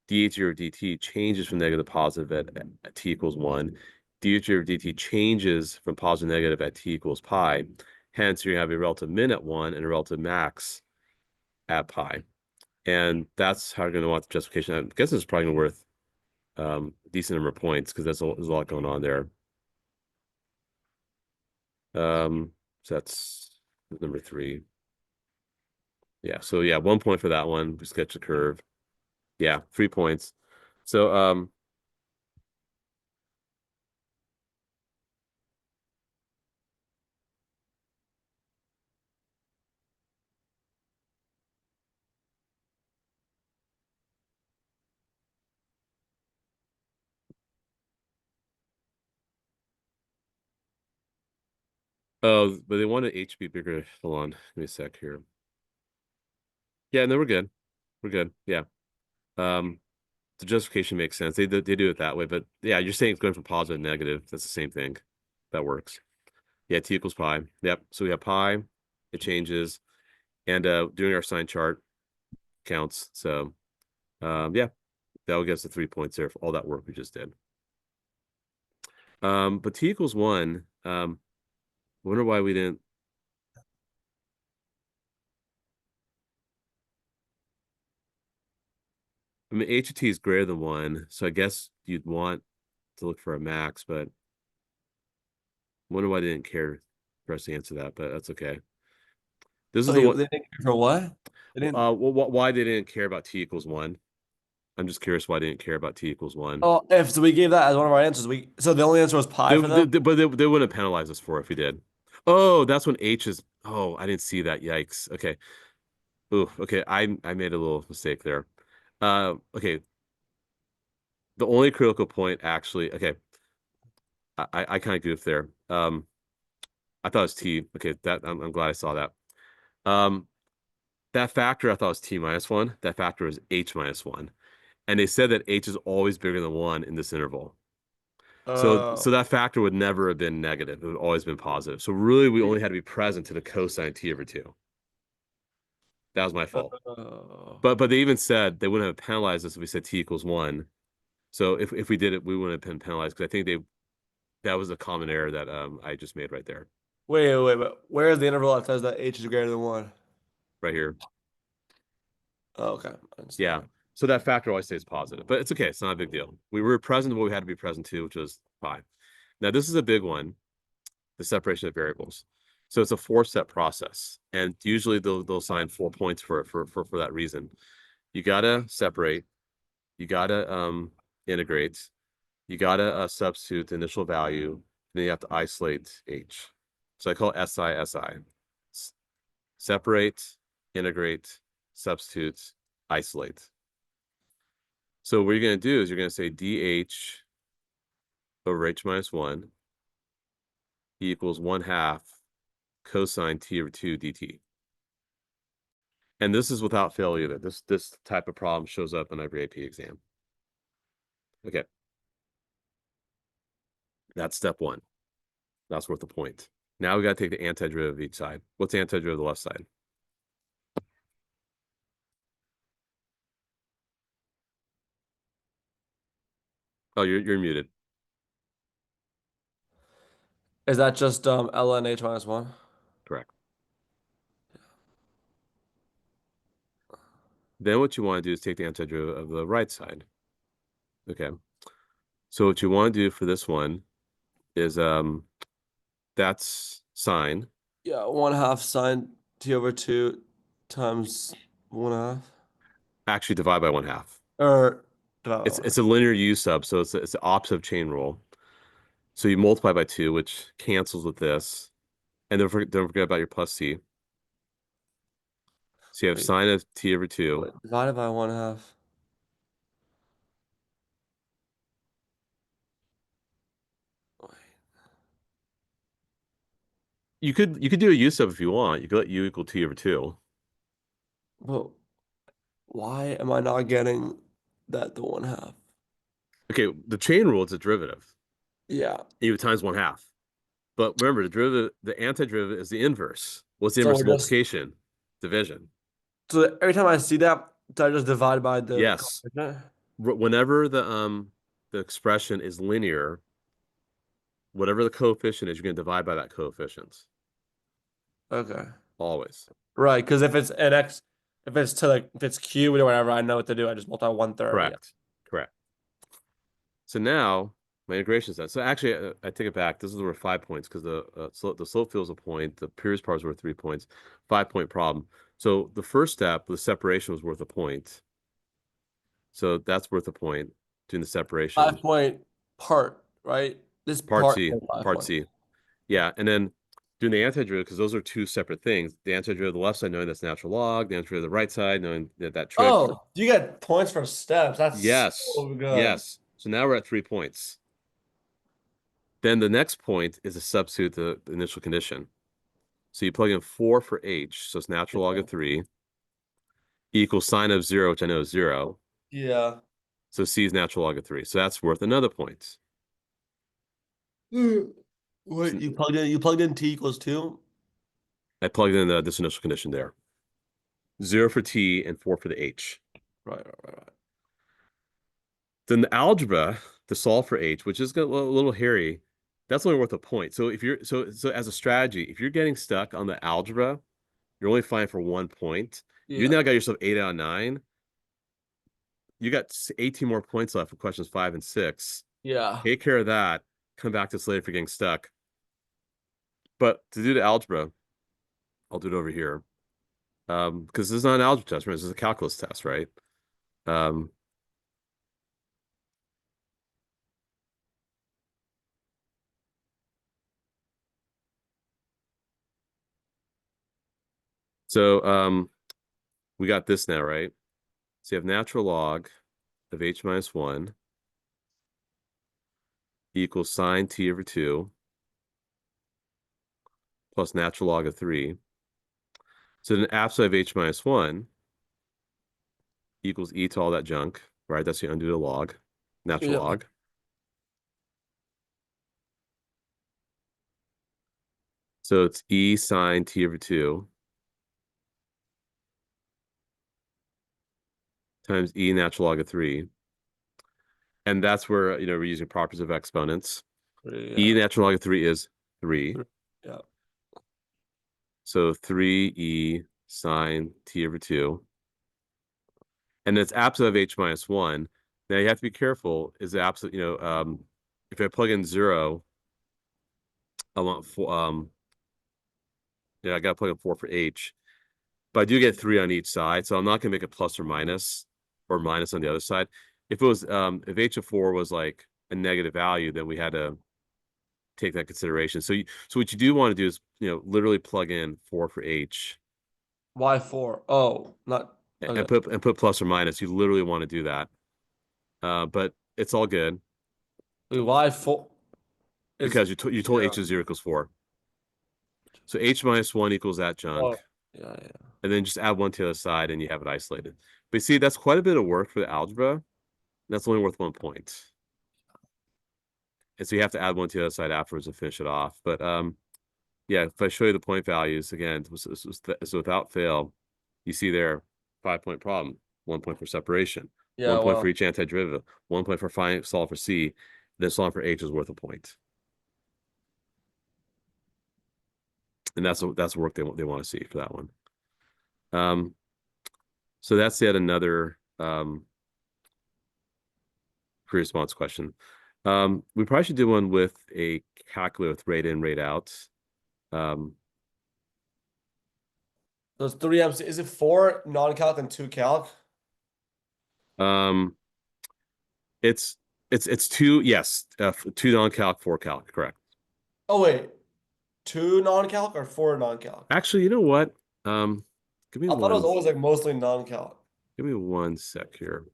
dh over dt changes from negative to positive at t equals 1. dh over dt changes from positive to negative at t equals pi. Hence, you have a relative min at 1 and a relative max at pi. And that's how you're going to want the justification. I guess it's probably going to be worth a decent number of points because there's a lot going on there. So that's number 3. Yeah, so yeah, 1 point for that one. We sketch the curve. Yeah, 3 points. So oh, but they wanted H to be bigger. Hold on, give me a sec here. Yeah, no, we're good. We're good. Yeah. The justification makes sense. They do it that way, but yeah, you're saying it's going from positive to negative. That's the same thing. That works. Yeah, t equals pi. Yep. So we have pi, it changes. And doing our sign chart, counts. So, yeah, that would get us the 3 points there for all that work we just did. But t equals 1, I wonder why we didn't. I mean, h of t is greater than 1, so I guess you'd want to look for a max, but wonder why they didn't care for us to answer that, but that's okay. This is the one. They didn't care for what? They didn't. Why they didn't care about t equals 1? I'm just curious why they didn't care about t equals 1. Oh, if so we gave that as one of our answers. So the only answer was pi for them. But they wouldn't penalize us for it if we did. Oh, that's when h is. Oh, I didn't see that. Yikes. Okay. Ooh, okay. I made a little mistake there. Okay. The only critical point actually. Okay. I kind of goofed there. I thought it was t. Okay, that I'm glad I saw that. That factor I thought was t minus 1. That factor was h minus 1. And they said that h is always bigger than 1 in this interval. So that factor would never have been negative. It would always been positive. So really, we only had to be present to the cosine t over 2. That was my fault. But they even said they wouldn't have penalized us if we said t equals 1. So if we did it, we wouldn't have been penalized because I think that was a common error that I just made right there, wait, but where is the interval that says that h is greater than 1? right here. Oh, okay. I understand. Yeah. So that factor always stays positive, but it's okay. It's not a big deal. We were present to what we had to be present to, which was 5. Now this is a big one, the separation of variables. So it's a 4-step process, and usually they'll assign 4 points for that reason. You gotta separate, you gotta integrate, you gotta substitute the initial value, and then you have to isolate h. So I call it SI. Separate, integrate, substitute, isolate. So what you're going to do is you're going to say dh over h minus 1 equals 1/2 cosine t over 2 dt. And this is without fail either. This type of problem shows up in every AP exam. Okay. That's step 1. That's worth a point. Now we got to take the antiderivative of each side. What's the antiderivative of the left side? Oh, you're muted. Is that just ln h minus 1? Correct. Then what you want to do is take the antiderivative of the right side. Okay. So what you want to do for this one is that's sine. Yeah, 1/2 sine t over 2 times 1/2. Actually divide by 1/2. Or It's a linear u sub, so it's the opposite of chain rule. So you multiply by 2, which cancels with this, and don't forget about your plus c. So you have Wait. sine of t over 2. divided by 1/2. You could do a u sub if you want. You could let u equal t over 2. But why am I not getting that the 1/2? Okay, the chain rule is a derivative. Yeah. You times 1/2. But remember, the antiderivative is the inverse. What's the So inverse of we're just- multiplication? Division. So every time I see that, do I just divide by the Yes. coefficient? Whenever the expression is linear, whatever the coefficient is, you're going to divide by that coefficient. Okay. Always. Right, because if it's an x, if it's cubed or whatever, I know what to do. I just multiply 1/3. Correct. Correct. So now my integration is done. So actually, I take it back. This is worth 5 points because the slope field is a point. The previous part is worth 3 points. 5-point problem. So the first step, the separation, was worth a point. So that's worth a point doing the separation. 5-point part, right? This Part C. is 5 Part points. C. Yeah, and then doing the antiderivative, because those are two separate things. The antiderivative of the left side, knowing that's natural log. The antiderivative of the right side, knowing that trick. Oh, you get points for steps. That's Yes. so good. Yes. So now we're at 3 points. Then the next point is to substitute the initial condition. So you plug in 4 for h, so it's natural log of 3, equals sine of 0, which I know is 0. Yeah. So c is natural log of 3. So that's worth another point. Wait, you plugged in t equals 2? I plugged in this initial condition there. 0 for T, and 4 for the H. Right. Then the algebra to solve for H, which is a little hairy, that's only worth a point. So if you're so as a strategy, if you're getting stuck on the algebra, you're only fine for 1 point. You Yeah. now got yourself 8 out of 9. You got 18 more points left for questions 5 and 6. Yeah. Take care of that. Come back to this later if you're getting stuck. But to do the algebra, I'll do it over here. Because this is not an algebra test, right? This is a calculus test, right? So we got this now, right? So you have natural log of h minus 1 equals sine t over 2 plus natural log of 3. So then absolute of h minus 1 equals e to all that junk, right? That's the undo the log, natural Yeah. log. So it's e sine t over 2 times e natural log of 3. And that's where, we're using properties of exponents. E natural log of 3 is 3. Yeah. So 3e sine t over 2. And it's absolute of h minus 1. Now you have to be careful, is the absolute, if I plug in 0, I want 4, I gotta plug in 4 for h. But I do get 3 on each side, so I'm not gonna make it plus or minus on the other side. If it was if h of 4 was like a negative value, then we had to take that consideration. So what you do want to do is, literally plug in 4 for h Why 4? Oh, not okay. and put plus or minus. You literally want to do that. But it's all good Wait, why 4? because you told yeah. h is 0 equals 4. So h minus 1 equals that junk. Oh, yeah. And then just add 1 to the other side and you have it isolated. But see, that's quite a bit of work for the algebra. That's only worth 1 point. And so you have to add 1 to the other side afterwards to finish it off. But yeah, if I show you the point values again, so without fail, you see there 5-point problem, 1 point for separation, Yeah, 1 point for well, each antiderivative, 1 point for solve for C, then solve for H is worth a point. And that's the work they want to see for that one. So that's yet another pre-response question. We probably should do one with a calculator with rate in, rate out. those 3 MC, is it 4 non-calc and 2 calc? It's 2, yes, 2 non-calc, 4 calc, correct. Oh wait, 2 non-calc or 4 non-calc? Actually, you know what? Give me I thought it was one. always like mostly non-calc. Give me 1 sec here.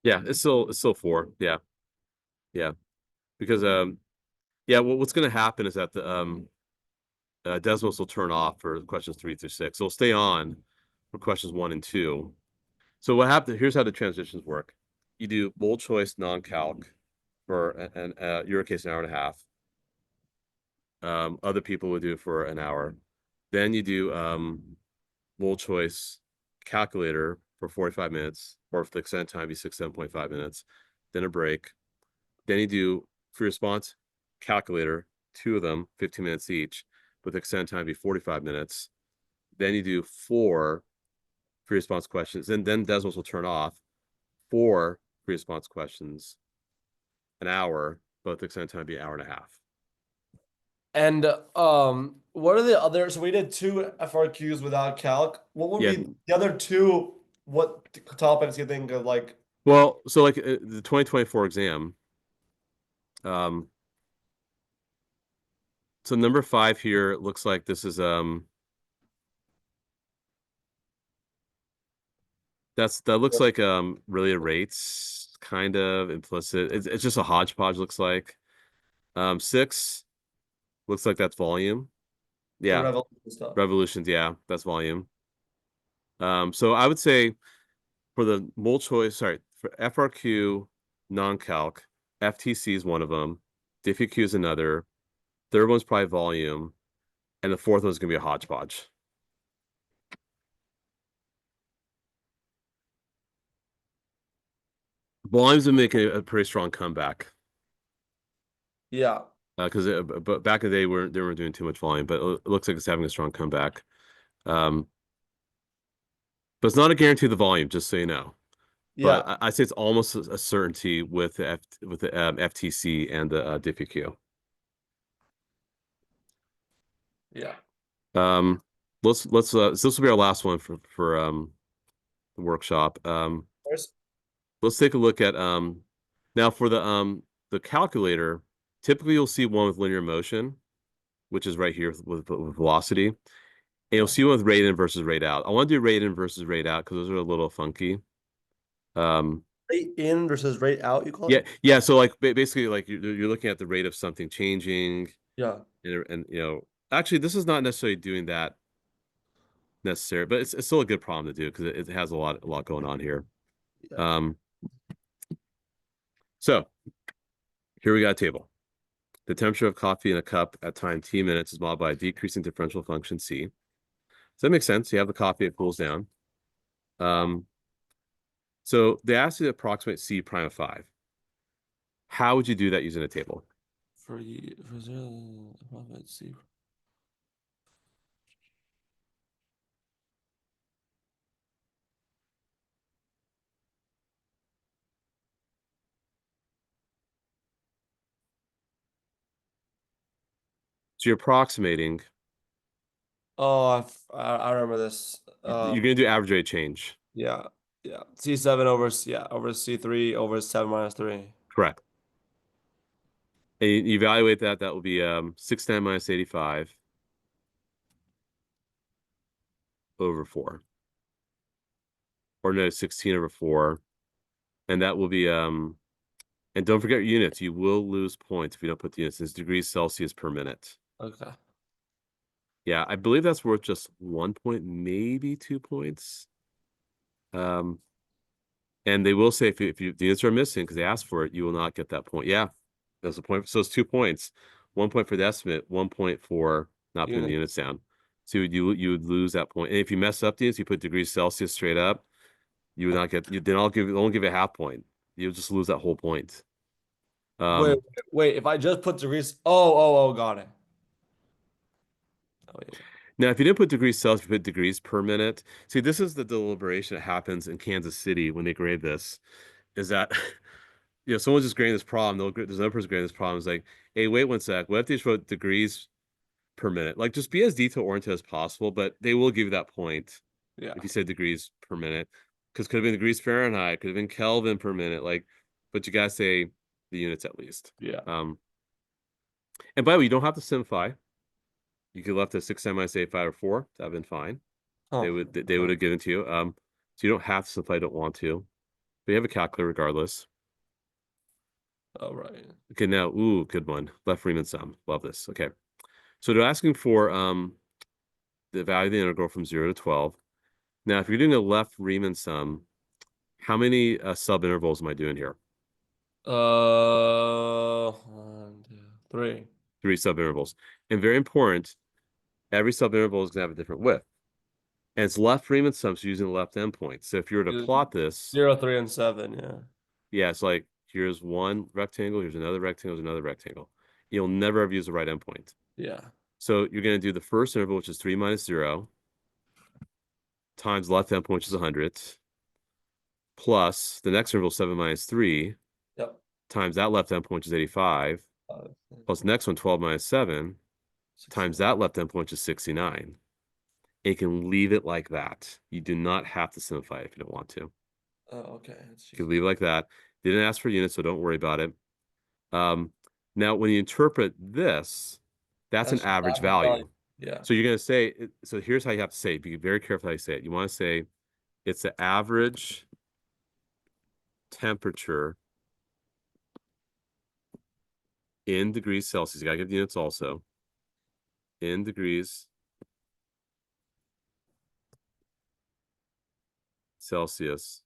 Yeah, it's still 4. Yeah, because yeah, what's going to happen is that the Desmos will turn off for questions 3 through 6. It'll stay on for questions 1 and 2. So what happened? Here's how the transitions work. You do multiple choice non-calc for your case an hour and a half. Other people would do it for an hour. Then you do multiple choice calculator for 45 minutes, or if the extended time be 7.5 minutes. Then a break. Then you do free response calculator, 2 of them, 15 minutes each, with extended time be 45 minutes. Then you do 4 free response questions, and then Desmos will turn off 4 free response questions, an hour, both extended time be an hour and a half. And what are the other? So we did 2 FRQs without calc. What would Yeah. be the other 2? What topics you think of like? Well, so like the 2024 exam, so number 5 here looks like this is that looks like related rates, kind of implicit. It's just a hodgepodge, looks like. 6 Looks like that's volume. The Yeah, revolution stuff. revolutions. Yeah, that's volume. So I would say for the multiple choice, sorry, for FRQ non-calc, FTC is one of them. DiffyQ is another. Third one's probably volume, and the fourth one's gonna be a hodgepodge. Volume's been making a pretty strong comeback. Yeah. Because but back in the day they weren't doing too much volume, but it looks like it's having a strong comeback. But it's not a guarantee of the volume, just so you know. Yeah. But I say it's almost a certainty with the FTC and the DiffyQ. Yeah. So this will be our last one for the workshop. First, Let's take a look at now for the calculator. Typically, you'll see one with linear motion, which is right here with velocity. And you'll see one with rate in versus rate out. I want to do rate in versus rate out because those are a little funky. rate in versus rate out, you call Yeah, it? yeah. So like basically, like you're looking at the rate of something changing, Yeah. and actually, this is not necessarily doing that necessary, but it's still a good problem to do because it has a lot going on here. Yeah. So here we got a table. The temperature of coffee in a cup at time t minutes is modeled by a decreasing differential function c. Does that make sense? You have the coffee, it cools down. So they asked you to approximate c prime of 5. How would you do that using a table? For 0, let's see. So you're approximating. Oh, I remember this. You're going to do average rate change. Yeah. Yeah. C7 over C3 over 7 minus 3. Correct. And you evaluate that will be 610 minus 85 over 4. Or no, 16 over 4. And that will be and don't forget your units. You will lose points if you don't put the units. It's degrees Celsius per minute. Okay. Yeah, I believe that's worth just 1 point, maybe 2 points. And they will say if the units are missing because they asked for it, you will not get that point. Yeah, that's the point. So it's 2 points. 1 point for the estimate, 1 point for not putting the units down. So you would lose that point. And if you mess up these, you put degrees Celsius straight up, you would not get. Then I'll only give you a half point. You'll just lose that whole point. Wait. If I just put degrees. Oh, got it. Oh, yeah. Now, if you didn't put degrees Celsius, you put degrees per minute. See, this is the deliberation that happens in Kansas City when they grade this. Is that someone's just grading this problem. There's another person grading this problem. It's like, hey, wait 1 sec. What if they just wrote degrees per minute? Like, just be as detail oriented as possible, but they will give you that point. Yeah. If you said degrees per minute, because could have been degrees Fahrenheit, could have been Kelvin per minute. Like, but you gotta say the units at least. Yeah. And by the way, you don't have to simplify. You could left a 6 minus 8, 5, or 4. That'd been fine. They would have given to you. So you don't have to simplify. Don't want to. But you have a calculator regardless. All right. Okay, now, ooh, good one. Left Riemann sum. Love this. Okay. So they're asking for the value of the integral from 0 to 12. Now, if you're doing a left Riemann sum, how many subintervals am I doing here? 1, 2, 3. 3 subintervals. And very important, every subinterval is going to have a different width. And it's left Riemann sums using the left endpoint. So if you were to plot this, 0, 3, and 7. Yeah. yeah, it's like here's one rectangle, here's another rectangle, here's another rectangle. You'll never ever use the right endpoint. Yeah. So you're going to do the first interval, which is 3 minus 0, times left endpoint, which is 100, plus the next interval, 7 minus 3, Yep. times that left endpoint, which is 85, plus the next one, 12 minus 7, times that left endpoint, which is 69. And you can leave it like that. You do not have to simplify it if you don't want to. Oh, okay. You can leave it like that. They didn't ask for units, so don't worry about it. Now, when you interpret this, that's an average value. Yeah. So you're going to say, so here's how you have to say it. Be very careful how you say it. You want to say it's the average temperature in degrees Celsius. You got to give the units also in degrees Celsius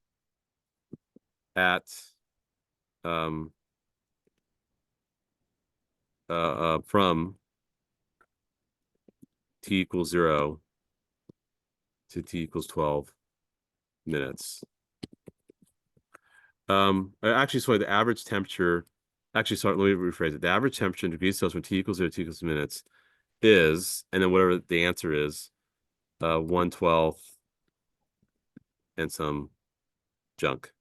at from t equals 0 to t equals 12 minutes. Actually, sorry, the average temperature, actually, sorry, let me rephrase it. The average temperature in degrees Celsius from t equals 0 to t equals minutes is, and then whatever the answer is, 1/12 and some junk,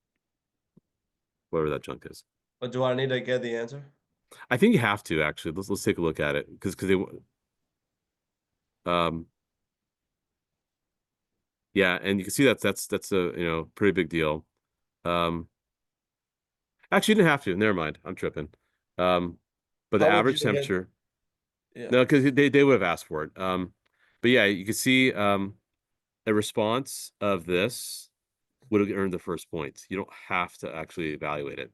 whatever that junk is. But do I need to get the answer? I think you have to actually. Let's take a look at it because they yeah, and you can see that's a pretty big deal. Actually, you didn't have to. Never mind, I'm tripping. But the How would average you get- temperature. Yeah. No, because they would have asked for it. But yeah, you can see a response of this would have earned the first point. You don't have to actually evaluate it.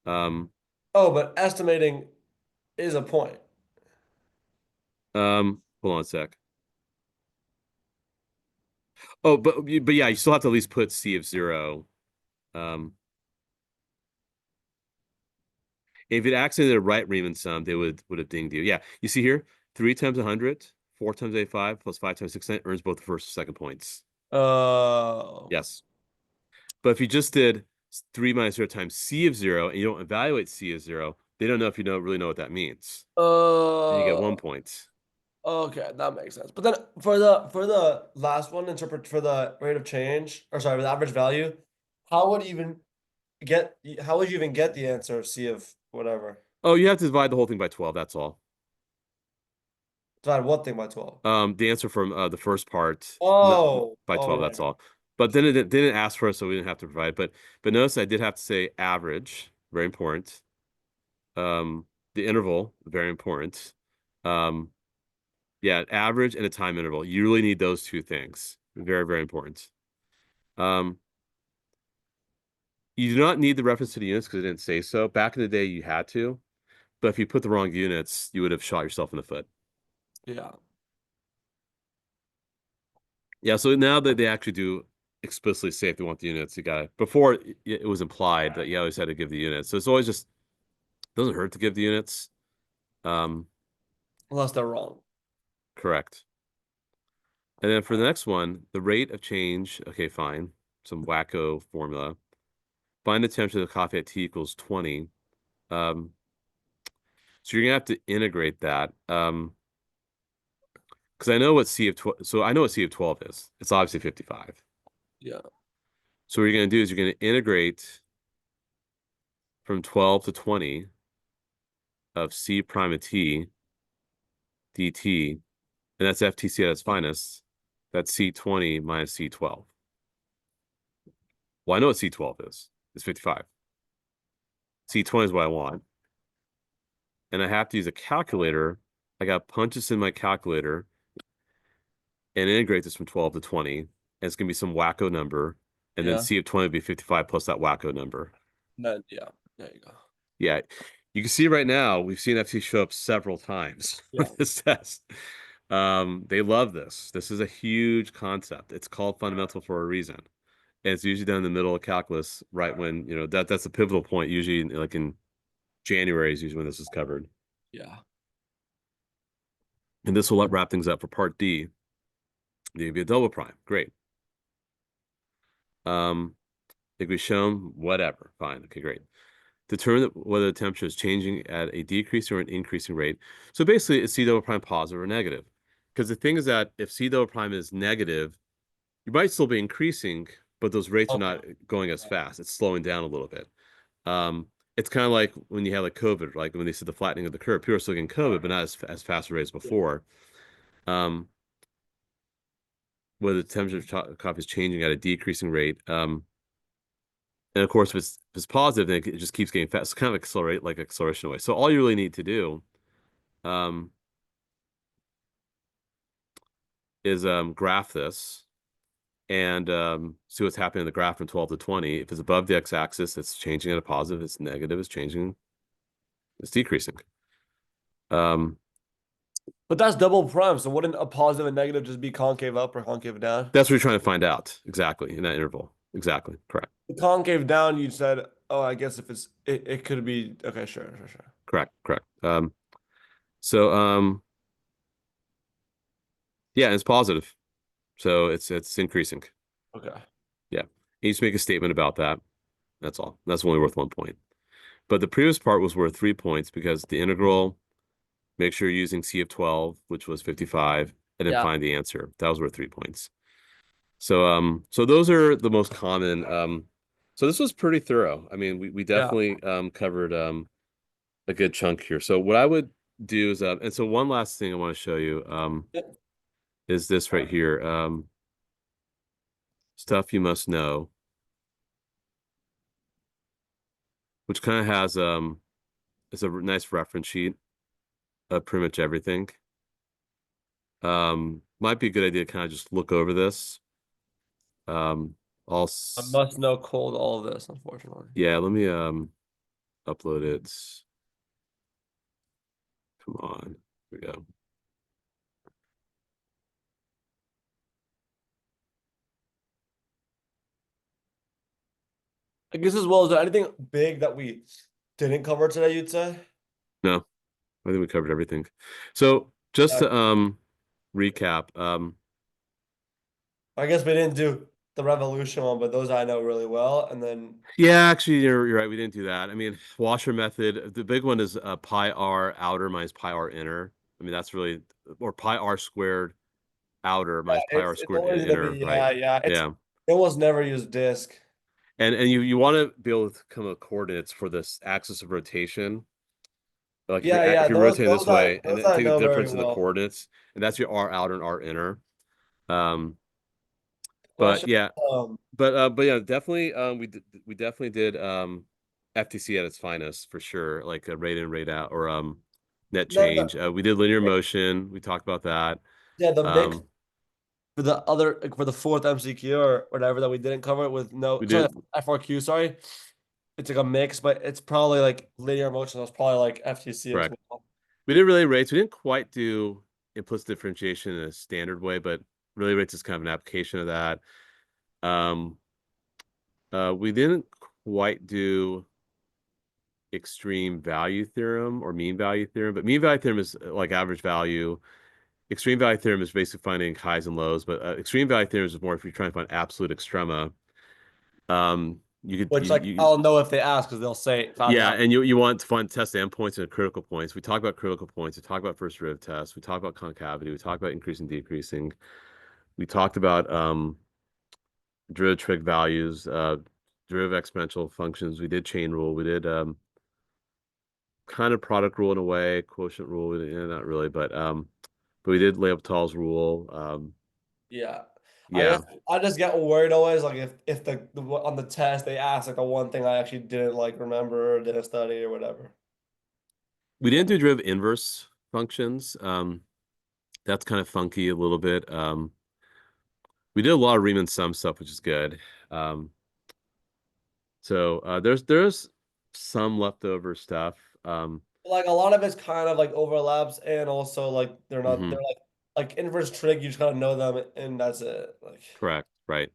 Oh, but estimating is a point. Hold on a sec. Oh, but yeah, you still have to at least put C of 0. If it accidentally right Riemann sum, they would have dinged you. Yeah, you see here, 3 times 100, 4 times 85 plus 5 times 6 earns both the first and second points. Yes. But if you just did 3 minus 0 times C of 0 and you don't evaluate C of 0, they don't know if you really know what that means. And you get 1 point. Okay, that makes sense. But then for the last one, interpret for the rate of change, or sorry, the average value, how would you even get the answer of C of whatever? Oh, you have to divide the whole thing by 12, that's all. Divide what thing by 12? The answer from the first part by 12, right. that's all. But then it didn't ask for it, so we didn't have to provide. But notice I did have to say average, very important. The interval, very important. Yeah, average and a time interval. You really need those two things. Very, very important. You do not need the reference to the units because it didn't say so. Back in the day, you had to. But if you put the wrong units, you would have shot yourself in the foot. Yeah. Yeah, so now that they actually do explicitly say if they want the units, you gotta. Before it was implied that you always had to give the units. So it's always just doesn't hurt to give the units. Unless they're wrong. Correct. And then for the next one, the rate of change. Okay, fine. Some wacko formula. Find the temperature of the coffee at T equals 20. So you're gonna have to integrate that. Because I know what C of 12. So I know what C of 12 is. It's obviously 55. Yeah. So what you're gonna do is you're gonna integrate from 12 to 20 of C prime of T dt, and that's FTC at its finest. That's C20 minus C12. Well, I know what C12 is. It's 55. C20 is what I want. And I have to use a calculator. I got to punch this in my calculator and integrate this from 12 to 20. And it's going to be some wacko number. And then C of 20 would be 55 plus that wacko number. Then, yeah, there you go. Yeah. You can see right now, we've seen FT show up several times with this test. They love this. This is a huge concept. It's called fundamental for a reason. And it's usually done in the middle of calculus, right when, that's a pivotal point. Usually like in January is usually when this is covered. Yeah. And this will wrap things up for part D. Maybe a double prime. Great. Think we've shown whatever. Fine. Okay, great. Determine whether the temperature is changing at a decreasing or an increasing rate. So basically, is C double prime positive or negative? Because the thing is that if C double prime is negative, you might still be increasing, but those rates are not going as fast. It's slowing down a little bit. It's kind of like when you have like COVID, like when they said the flattening of the curve. People are still getting COVID, but not as fast a rate as before. Whether the temperature of coffee is changing at a decreasing rate. And of course, if it's positive, then it just keeps getting fast. It's kind of acceleration away. So all you really need to do is graph this and see what's happening in the graph from 12 to 20. If it's above the x-axis, it's changing at a positive. If it's negative, it's changing. It's decreasing. But But that's double prime, so wouldn't a positive and negative just be concave up or concave down? That's what you're trying to find out exactly in that interval. Exactly. Correct. The concave down, you said, oh, I guess if it could be okay, sure. Correct. Correct. So yeah, it's positive. So it's increasing. Okay. Yeah. You just make a statement about that. That's all. That's only worth 1 point. But the previous part was worth 3 points because the integral, make sure you're using C of 12, which was 55, and then Yeah. find the answer. That was worth 3 points. So those are the most common. So this was pretty thorough. I mean, we definitely covered a good chunk here. So what I would do is and so one last thing I want to show you Yep. is this right here. Stuff you must know, which kind of has it's a nice reference sheet of pretty much everything. Might be a good idea to kind of just look over this. I must know cold all of this, unfortunately. Yeah, let me upload it. Come on. Here we go. I guess as well, is there anything big that we didn't cover today, you'd say? No, I think we covered everything. So just to recap, I guess we didn't do the revolution one, but those I know really well. And then yeah, actually you're right, we didn't do that. I mean, washer method, the big one is pi r outer minus pi r inner. I mean, that's really, or pi r squared outer minus pi r it's squared always gonna inner, be, right? yeah. Yeah. It was never use disk. And you want to be able to come up with coordinates for this axis of rotation. Like if you're rotating this way, and then take the difference in the coordinates, and that's your r outer and r inner. But yeah, but yeah, definitely we definitely did FTC at its finest for sure, like a rate in, rate out, or net change. We did linear motion. We talked about that. Yeah, the mix for the fourth MCQ or whatever that we didn't cover with FRQ, sorry. It's like a mix, but it's probably like linear motion. That's probably like FTC as well. We did relay rates. We didn't quite do implicit differentiation in a standard way, but relay rates is kind of an application of that. We didn't quite do extreme value theorem or mean value theorem, but mean value theorem is like average value. Extreme value theorem is basically finding highs and lows, but extreme value theorem is more if you're trying to find absolute extrema. I'll know if they ask because they'll say and you want to find test endpoints and critical points. We talk about critical points. We talk about first derivative tests. We talk about concavity. We talk about increasing, decreasing. We talked about derivative trig values, derivative exponential functions. We did chain rule. We did kind of product rule in a way, quotient rule. Not really, but we did L'Hopital's rule. Yeah. Yeah. I just get worried always, like if the on the test they ask like the one thing I actually didn't like remember or didn't study or whatever. We didn't do derivative inverse functions. That's kind of funky a little bit. We did a lot of Riemann sum stuff, which is good. So there's some leftover stuff. Like a lot of it's kind of like overlaps, and also like they're not they're like inverse trig, you just gotta know them and that's it. Like correct, right.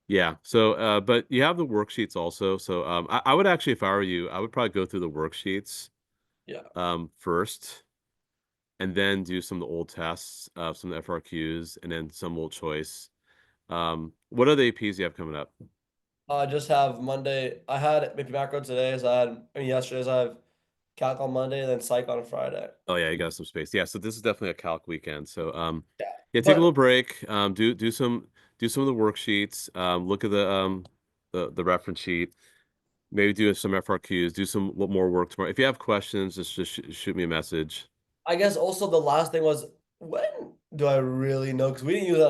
Yeah, so but you have the worksheets also. So I would actually, if I were you, I would probably go through the worksheets first, and then do some of the old tests, some of the FRQs, and then some old choice. What are the APs you have coming up? I just have Monday. I had maybe macro today, so yesterday's I have calc on Monday and then psych on Friday. Oh yeah, you got some space. Yeah, so this is definitely a calc weekend. So take a little break. Do some of the worksheets. Look at the reference sheet. Maybe do some FRQs. Do some more work tomorrow. If you have questions, just shoot me a message. I guess also the last thing was, when do I really know? Because we didn't use that